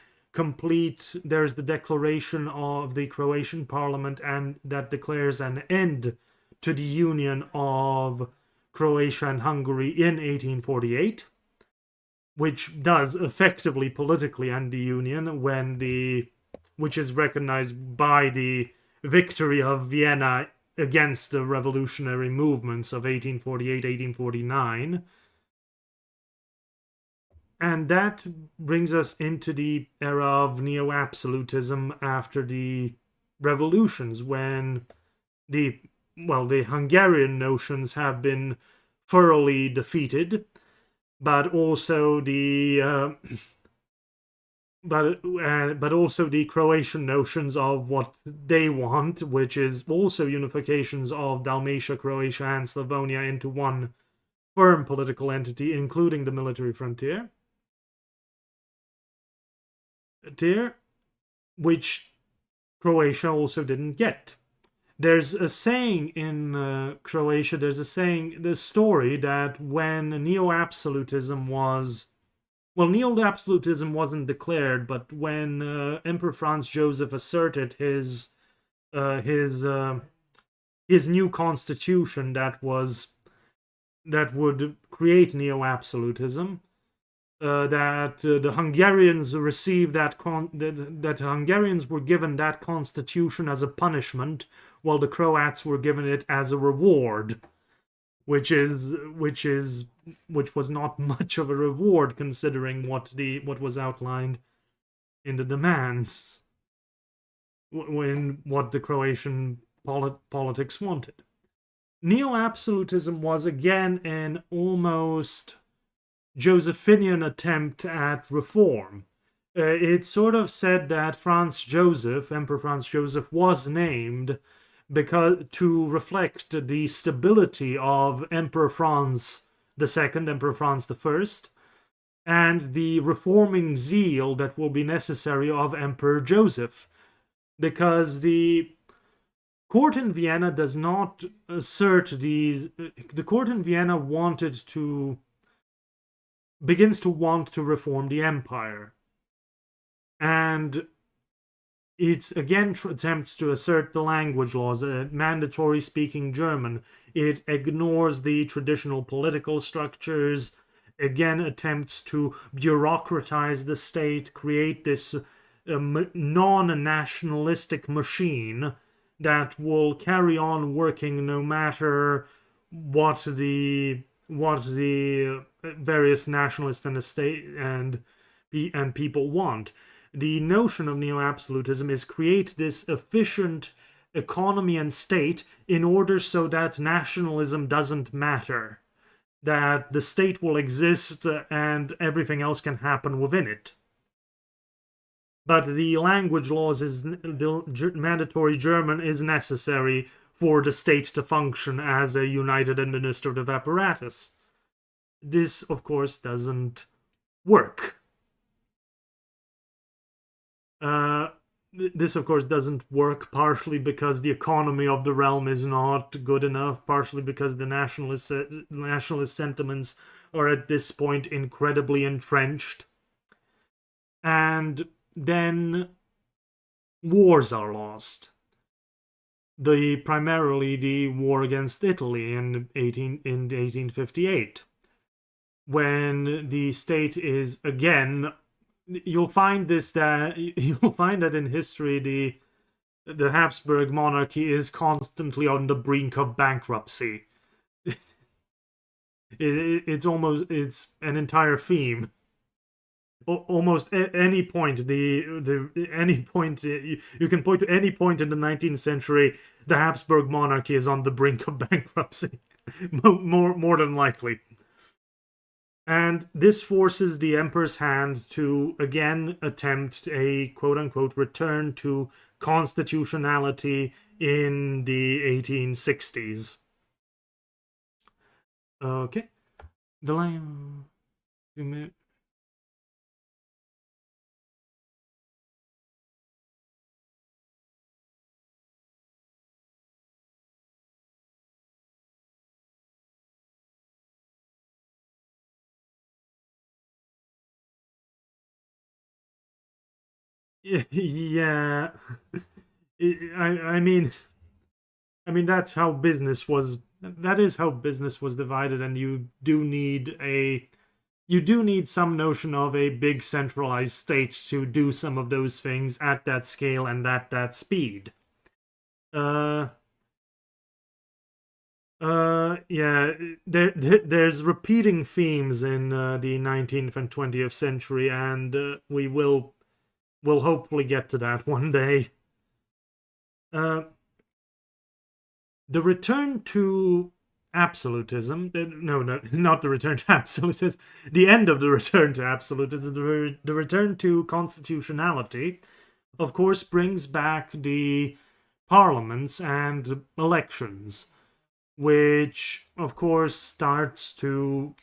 declaration of the Croatian parliament, and that declares an end to the union of Croatia and Hungary in 1848, which does effectively politically end the union, which is recognized by the victory of Vienna against the revolutionary movements of 1848, 1849. And that brings us into the era of neo-absolutism after the revolutions, when the Hungarian notions have been thoroughly defeated, but also the Croatian notions of what they want, which is also unifications of Dalmatia, Croatia, and Slavonia into one firm political entity, including the military frontier, which Croatia also didn't get. There's a saying in Croatia, the story that when neo-absolutism wasn't declared, but when Emperor Franz Joseph asserted his new constitution that would create neo-absolutism, that the Hungarians received that Hungarians were given that constitution as a punishment, while the Croats were given it as a reward, which was not much of a reward considering what was outlined in the demands, when what the Croatian politics wanted. Neo-absolutism was again an almost Josephinian attempt at reform. It's sort of said that Emperor Franz Joseph, was named because to reflect the stability of Emperor Franz II, Emperor Franz I, and the reforming zeal that will be necessary of Emperor Joseph, because the court in Vienna does not assert these. The court in Vienna begins to want to reform the empire, and it again attempts to assert the language laws, mandatory speaking German. It ignores the traditional political structures, again attempts to bureaucratize the state, create this non-nationalistic machine that will carry on working no matter what the various nationalists and the state and people want. The notion of neo-absolutism is create this efficient economy and state in order so that nationalism doesn't matter, that the state will exist and everything else can happen within it. But the language laws the mandatory German is necessary for the state to function as a united administrative apparatus. This, of course, doesn't work. This, of course, doesn't work partially because the economy of the realm is not good enough, partially because the nationalist sentiments are at this point incredibly entrenched. And then wars are lost. Primarily the war against Italy in 1858, when the state is again. You'll find that in history the Habsburg monarchy is constantly on the brink of bankruptcy. It's an entire theme. Almost any point, any point you can point to any point in the 19th century, the Habsburg monarchy is on the brink of bankruptcy, more than likely. And this forces the emperor's hand to again attempt a quote unquote return to constitutionality in the 1860s. Okay. The line. Yeah. I mean, that's how business was. That is how business was divided, and you do need some notion of a big centralized state to do some of those things at that scale and at that speed. Uh, yeah, there's repeating themes in the 19th and 20th century, and we'll hopefully get to that one day. Uh, the return to absolutism, no, not the return to absolutism, the end of the return to absolutism, the return to constitutionality, of course, brings back the parliaments and elections, which, of course, starts to.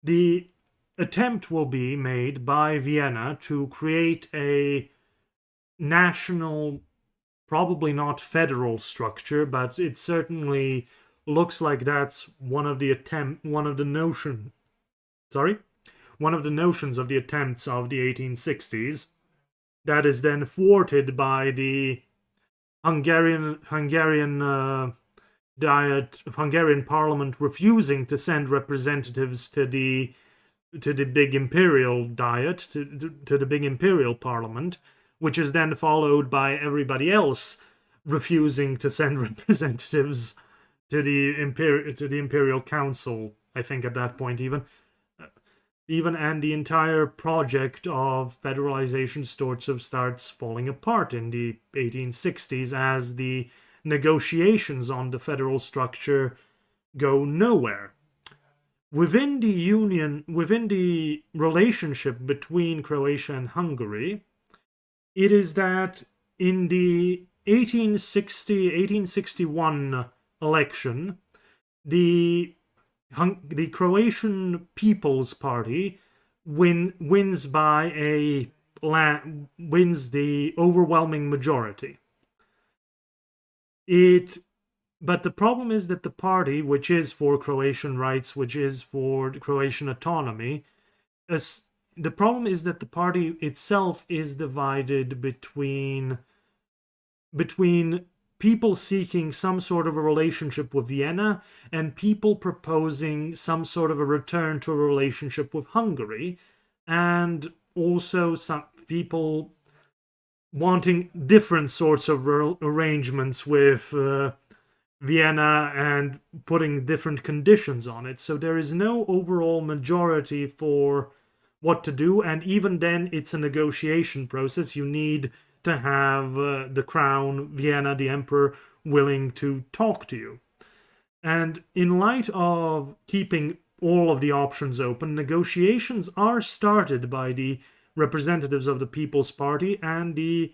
The attempt will be made by Vienna to create a national, probably not federal structure, but it certainly looks like that's one of the notions of the attempts of the 1860s. That is then thwarted by the Hungarian Diet, Hungarian Parliament refusing to send representatives to the big imperial Diet, to the big imperial Parliament, which is then followed by everybody else refusing to send representatives to the Imperial Council. I think at that point and the entire project of federalization starts falling apart in the 1860s as the negotiations on the federal structure go nowhere. Within the relationship between Croatia and Hungary, it is that in the 1861 election, the Croatian People's Party wins the overwhelming majority. But the problem is that the party, which is for Croatian rights, which is for Croatian autonomy, the problem is that the party itself is divided between people seeking some sort of a relationship with Vienna and people proposing some sort of a return to a relationship with Hungary, and also some people wanting different sorts of arrangements with Vienna and putting different conditions on it. So there is no overall majority for what to do, and even then it's a negotiation process. You need to have the crown, Vienna, the emperor, willing to talk to you. And in light of keeping all of the options open, negotiations are started by the representatives of the People's Party and the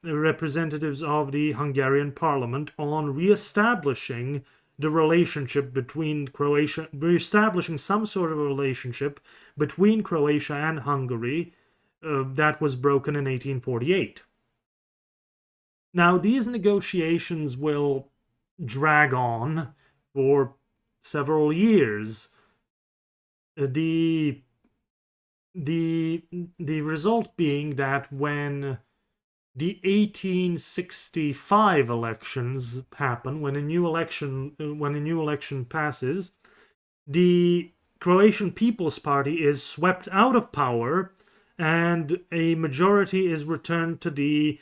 representatives of the Hungarian Parliament on re-establishing the relationship between Croatia, re-establishing some sort of a relationship between Croatia and Hungary that was broken in 1848. Now, these negotiations will drag on for several years. The result being that when the 1865 elections happen, when a new election passes, the Croatian People's Party is swept out of power and a majority is returned to the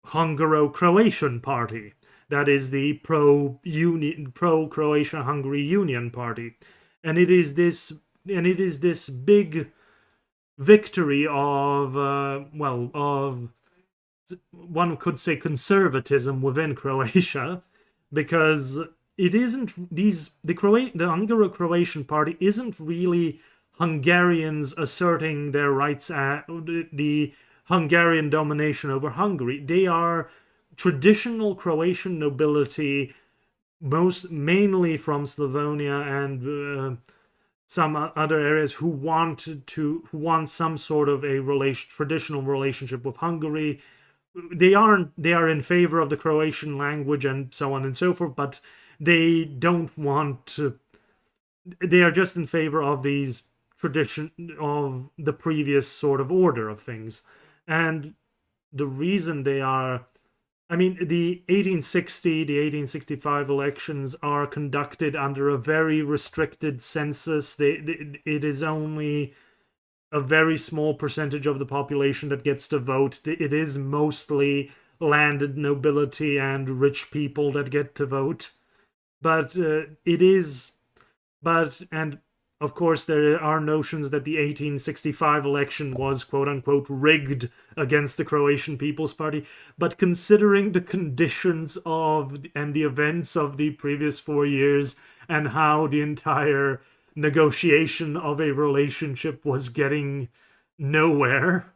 Hungaro-Croatian Party. That is the pro-Croatia-Hungary Union Party. and it is this big victory of of, one could say, conservatism within Croatia, because it isn't the Hungaro-Croatian party isn't really Hungarians asserting their rights at the Hungarian domination over Hungary. They are traditional Croatian nobility, most mainly from Slavonia and some other areas, who want some sort of a traditional relationship with Hungary. They are in favor of the Croatian language and so on and so forth, but they don't want to. They are just in favor of these tradition of the previous sort of order of things, and the reason they are. I mean, the 1860, the 1865 elections are conducted under a very restricted census. It is only a very small percentage of the population that gets to vote. It is mostly landed nobility and rich people that get to vote. But and of course, there are notions that the 1865 election was quote unquote rigged against the Croatian People's Party. But considering the conditions of and the events of the previous 4 years and how the entire negotiation of a relationship was getting nowhere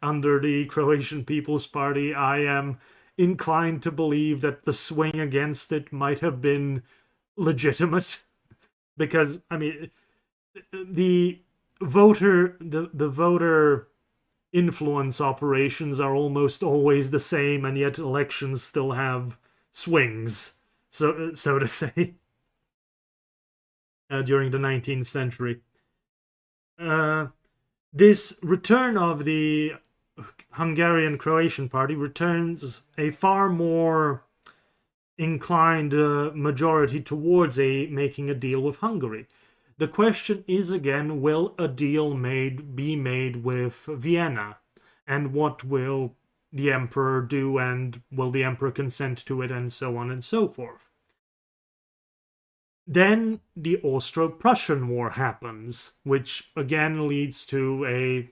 under the Croatian People's Party, I am inclined to believe that the swing against it might have been legitimate. Because, I mean, the voter influence operations are almost always the same, and yet elections still have swings, so to say, during the 19th century. This return of the Hungarian Croatian party returns a far more inclined majority towards making a deal with Hungary. The question is again, will a deal be made with Vienna? And what will the emperor do, and will the emperor consent to it, and so on and so forth. Then the Austro-Prussian War happens, which again leads to a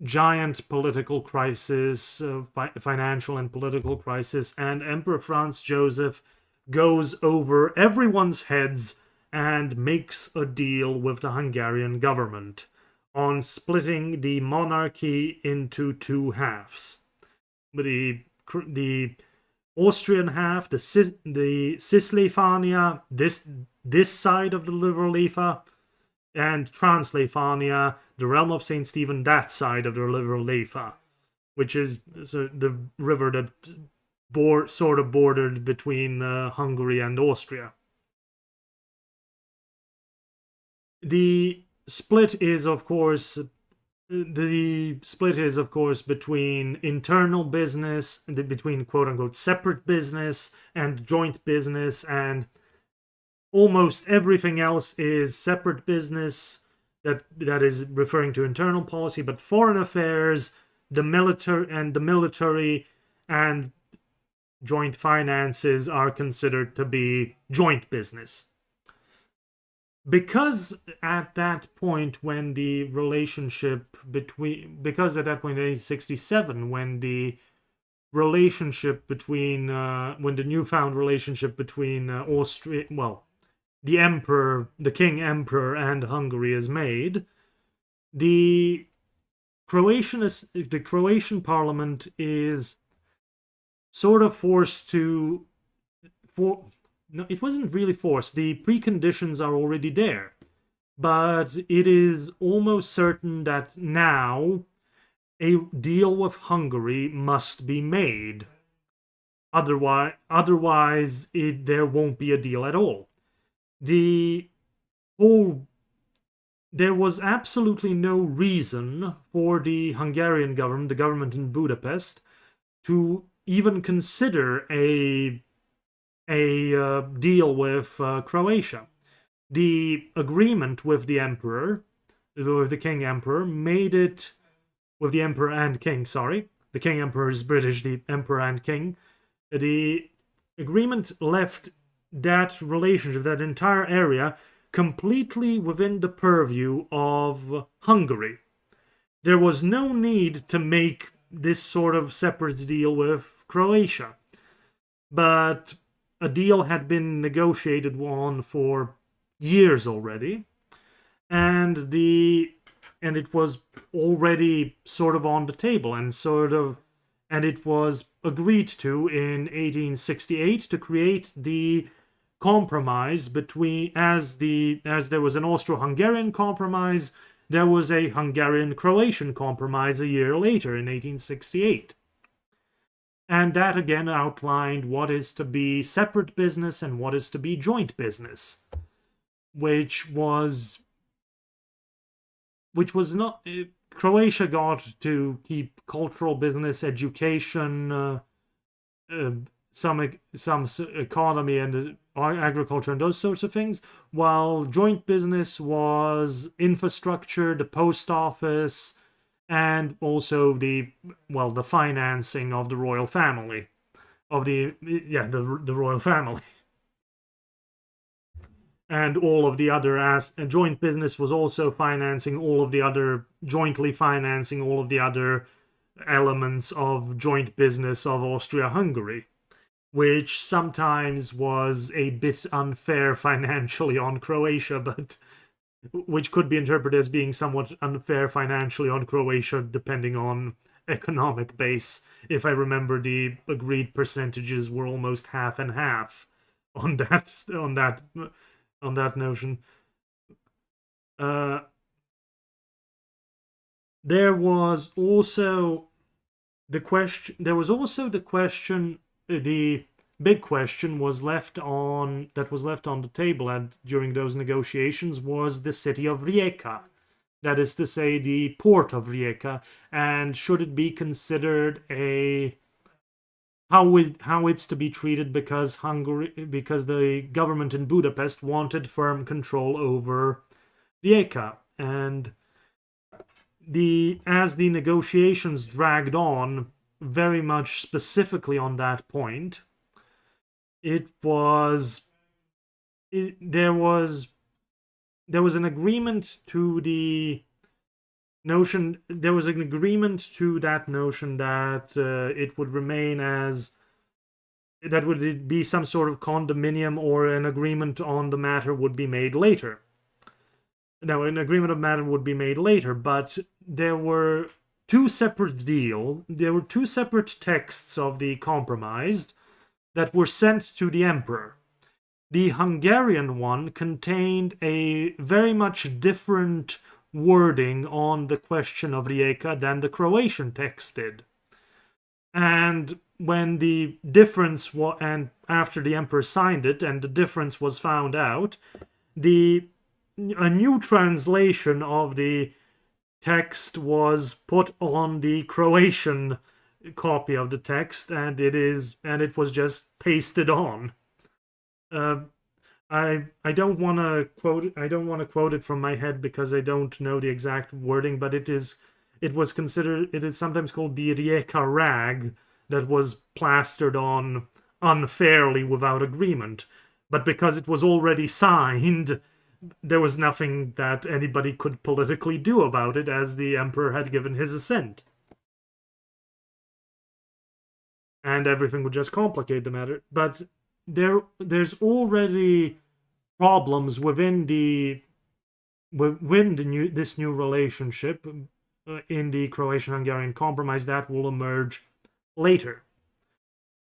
giant political crisis, financial and political crisis, and Emperor Franz Joseph goes over everyone's heads and makes a deal with the Hungarian government on splitting the monarchy into two halves. The Austrian half, the Cisleithania, this side of the River Lifa, and Transleithania, the realm of Saint Stephen, that side of the River Lifa, which is the river that sort of bordered between Hungary and Austria. The split is, of course, between internal business, between quote-unquote separate business and joint business, and almost everything else is separate business that is referring to internal policy, but foreign affairs, the military and joint finances are considered to be joint business. Because at that point when the relationship between, because at that point in 1867, when the relationship between, when the newfound relationship between Austria, well, the emperor, the king emperor and Hungary is made, the Croatian parliament is sort of forced to, no, it wasn't really forced. The preconditions are already there. But it is almost certain that now a deal with Hungary must be made. Otherwise there won't be a deal at all. There was absolutely no reason for the Hungarian government, the government in Budapest, to even consider a deal with Croatia. The agreement with the emperor, with the king emperor, made it, with the emperor and king, sorry. The king emperor is British, the emperor and king. The agreement left that relationship, that entire area, completely within the purview of Hungary. There was no need to make this sort of separate deal with Croatia. But a deal had been negotiated on for years already, and it was already sort of on the table, and it was agreed to in 1868 to create the compromise between, as there was an Austro-Hungarian compromise, there was a Hungarian-Croatian compromise a year later in 1868. And that again outlined what is to be separate business and what is to be joint business, which was not. Croatia got to keep cultural business, education, some economy and agriculture and those sorts of things, while joint business was infrastructure, the post office, and also the financing of the royal family, the royal family. And all of the other joint business was also jointly financing all of the other elements of joint business of Austria-Hungary, which sometimes was a bit unfair financially on Croatia, but which could be interpreted as being somewhat unfair financially on Croatia depending on economic base. If I remember, the agreed percentages were almost half and half on that notion. There was also the question. The big question was left on the table during those negotiations was the city of Rijeka. That is to say, the port of Rijeka, and should it be considered how it's to be treated, because the government in Budapest wanted firm control over Rijeka, and as the negotiations dragged on, very much specifically on that point, there was an agreement to the notion. There was an agreement to that notion that it would remain as that would be some sort of condominium, or an agreement on the matter would be made later. Now, an agreement of matter would be made later, but there were two separate texts of the compromise that were sent to the emperor. The Hungarian one contained a very much different wording on the question of Rijeka than the Croatian text did. And when the difference and after the emperor signed it and the difference was found out, a new translation of the text was put on the Croatian copy of the text, and it was just pasted on. I don't want to quote it from my head because I don't know the exact wording, but it is sometimes called the Rijeka rag, that was plastered on unfairly without agreement. But because it was already signed, there was nothing that anybody could politically do about it, as the emperor had given his assent. And everything would just complicate the matter. But there's already problems within this new relationship in the Croatian-Hungarian compromise that will emerge later.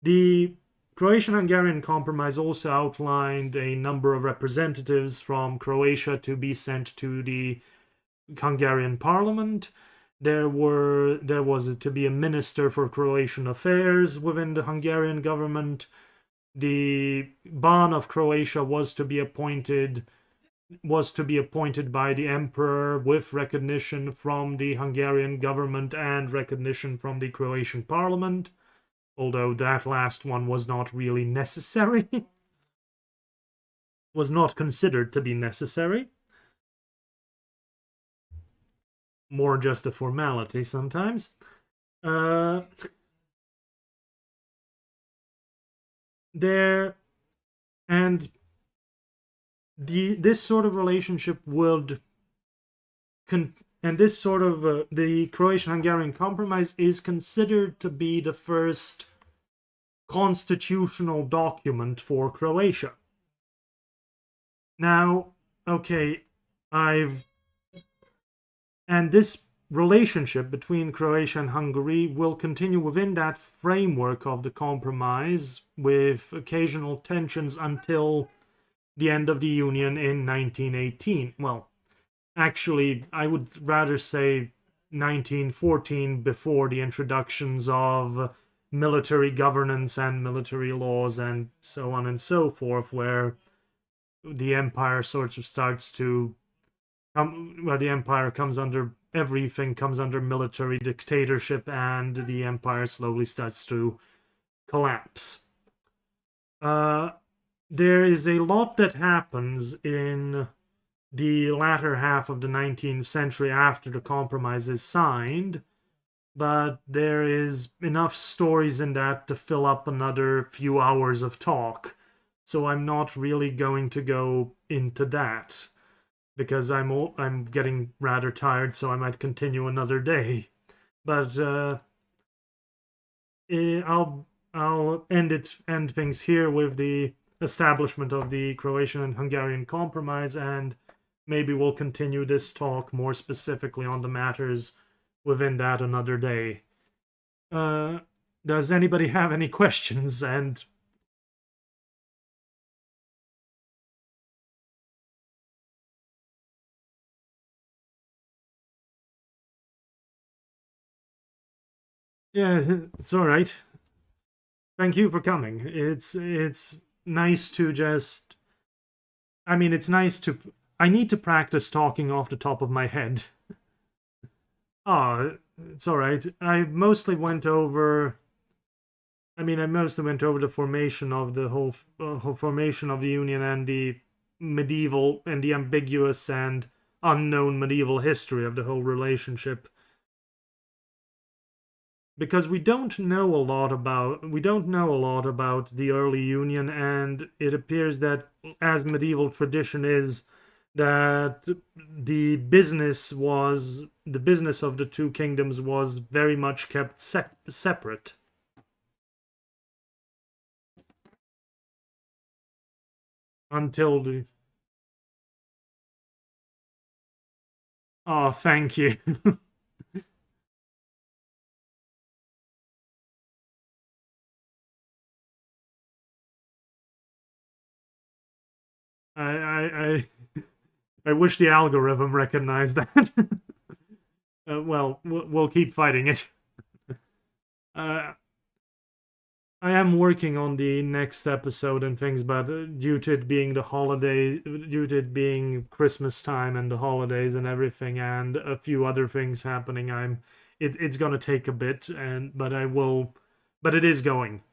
The Croatian-Hungarian compromise also outlined a number of representatives from Croatia to be sent to the Hungarian parliament. There was to be a minister for Croatian affairs within the Hungarian government. The Ban of Croatia was to be appointed by the emperor, with recognition from the Hungarian government and recognition from the Croatian parliament, although that last one was not really necessary. Was not considered to be necessary. More just a formality sometimes. this sort of relationship would and this sort of the Croatian-Hungarian compromise is considered to be the first constitutional document for Croatia. Now, okay, and this relationship between Croatia and Hungary will continue within that framework of the compromise, with occasional tensions until the end of the Union in 1918. Well, actually, I would rather say 1914, before the introductions of military governance and military laws and so on and so forth, where the empire sort of starts to where the empire comes under everything comes under military dictatorship, and the empire slowly starts to collapse. There is a lot that happens in the latter half of the 19th century after the compromise is signed, but there is enough stories in that to fill up another few hours of talk, so I'm not really going to go into that, because I'm getting rather tired, so I might continue another day. But I'll end things here with the establishment of the Croatian and Hungarian compromise, and maybe we'll continue this talk more specifically on the matters within that another day. Does anybody have any questions? And yeah, it's all right. Thank you for coming. It's nice to just. I mean, it's nice to. I need to practice talking off the top of my head. Oh, it's all right. I mostly went over the formation of the whole formation of the Union, and the medieval and the ambiguous and unknown medieval history of the whole relationship. Because we don't know a lot about the early Union, and it appears that, as medieval tradition is, that the business of the two kingdoms was very much kept separate. Until the. Oh, thank you. I I wish the algorithm recognized that. Well, we'll keep fighting it. Uh, I am working on the next episode and things, but due to it being Christmas time and the holidays and everything, and a few other things happening, it's gonna take a bit, but it is going.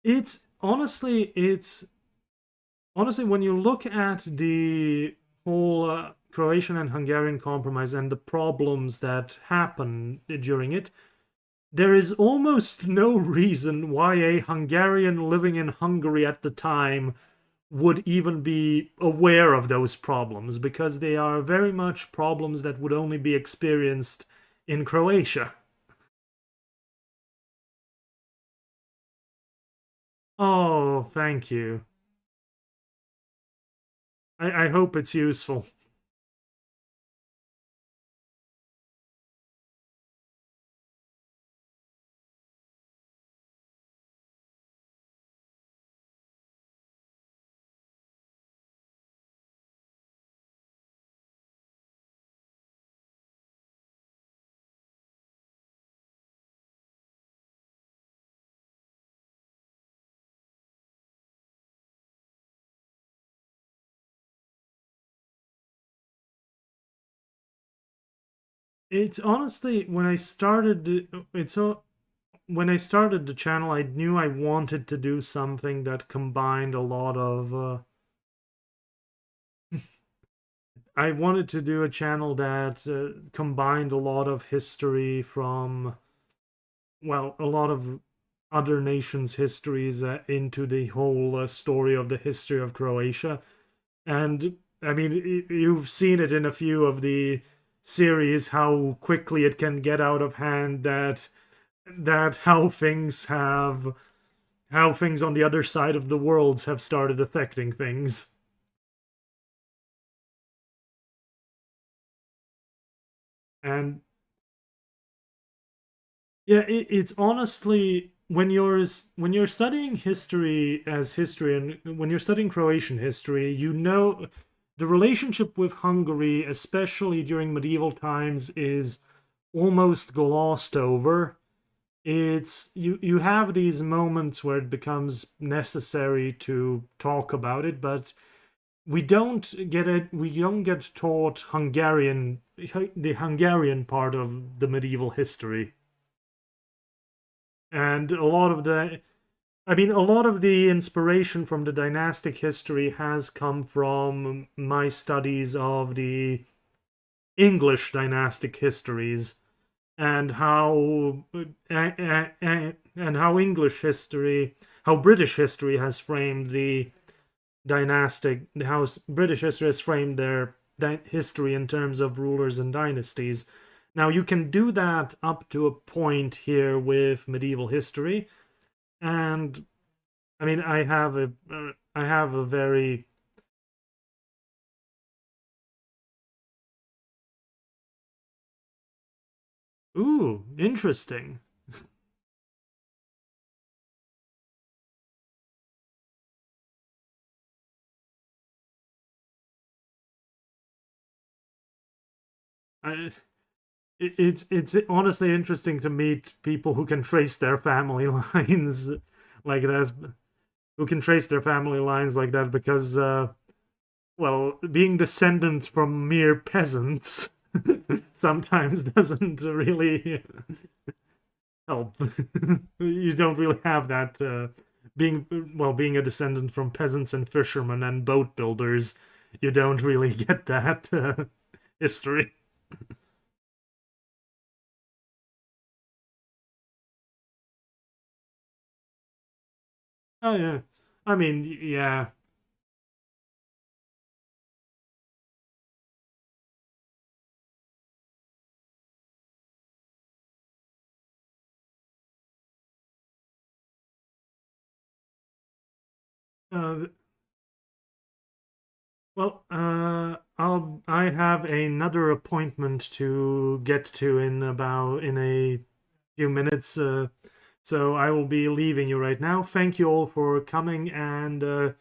It's honestly, when you look at the whole Croatian and Hungarian compromise and the problems that happen during it, there is almost no reason why a Hungarian living in Hungary at the time would even be aware of those problems, because they are very much problems that would only be experienced in Croatia. Oh, thank you. I hope it's useful. It's honestly, when I started the channel, I knew I wanted to do something that combined a lot of I wanted to do a channel that combined a lot of history from, well, a lot of other nations' histories into the whole story of the history of Croatia. And I mean, you've seen it in a few of the series how quickly it can get out of hand, that how things on the other side of the worlds have started affecting things. And yeah, it's honestly, when you're studying history as history, and when you're studying Croatian history, you know the relationship with Hungary, especially during medieval times, is almost glossed over. It's you have these moments where it becomes necessary to talk about it, but we don't get taught the Hungarian part of the medieval history. And a lot of the inspiration from the dynastic history has come from my studies of the English dynastic histories, and how English history, how British history has framed the how British history has framed their history in terms of rulers and dynasties. Now you can do that up to a point here with medieval history, and I mean I have a very ooh interesting. I, it's honestly interesting to meet people who can trace their family lines like that, who can trace their family lines like that, because well, being descendants from mere peasants sometimes doesn't really help. You don't really have that being being a descendant from peasants and fishermen and boat builders, you don't really get that history. Oh yeah. I mean, yeah. Uh, I have another appointment to get to in a few minutes. So I will be leaving you right now. Thank you all for coming, and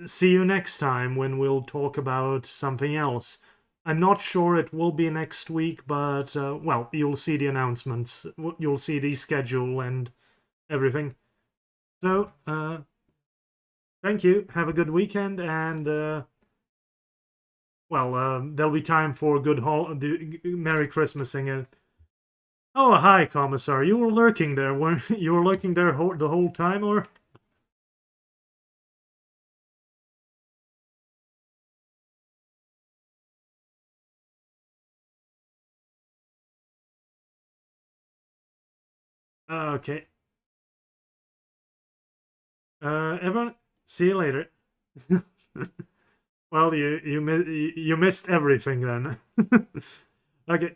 see you next time when we'll talk about something else. I'm not sure it will be next week, but well, you'll see the announcements. You'll see the schedule and everything. So, thank you. Have a good weekend, and well, there'll be time for Merry Christmasing. Oh, hi, Commissar. You were lurking there, weren't you? You were lurking there the whole time, or? Okay. Everyone, see you later. Well, you missed everything then. Okay.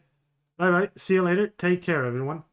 Bye bye. See you later. Take care, everyone.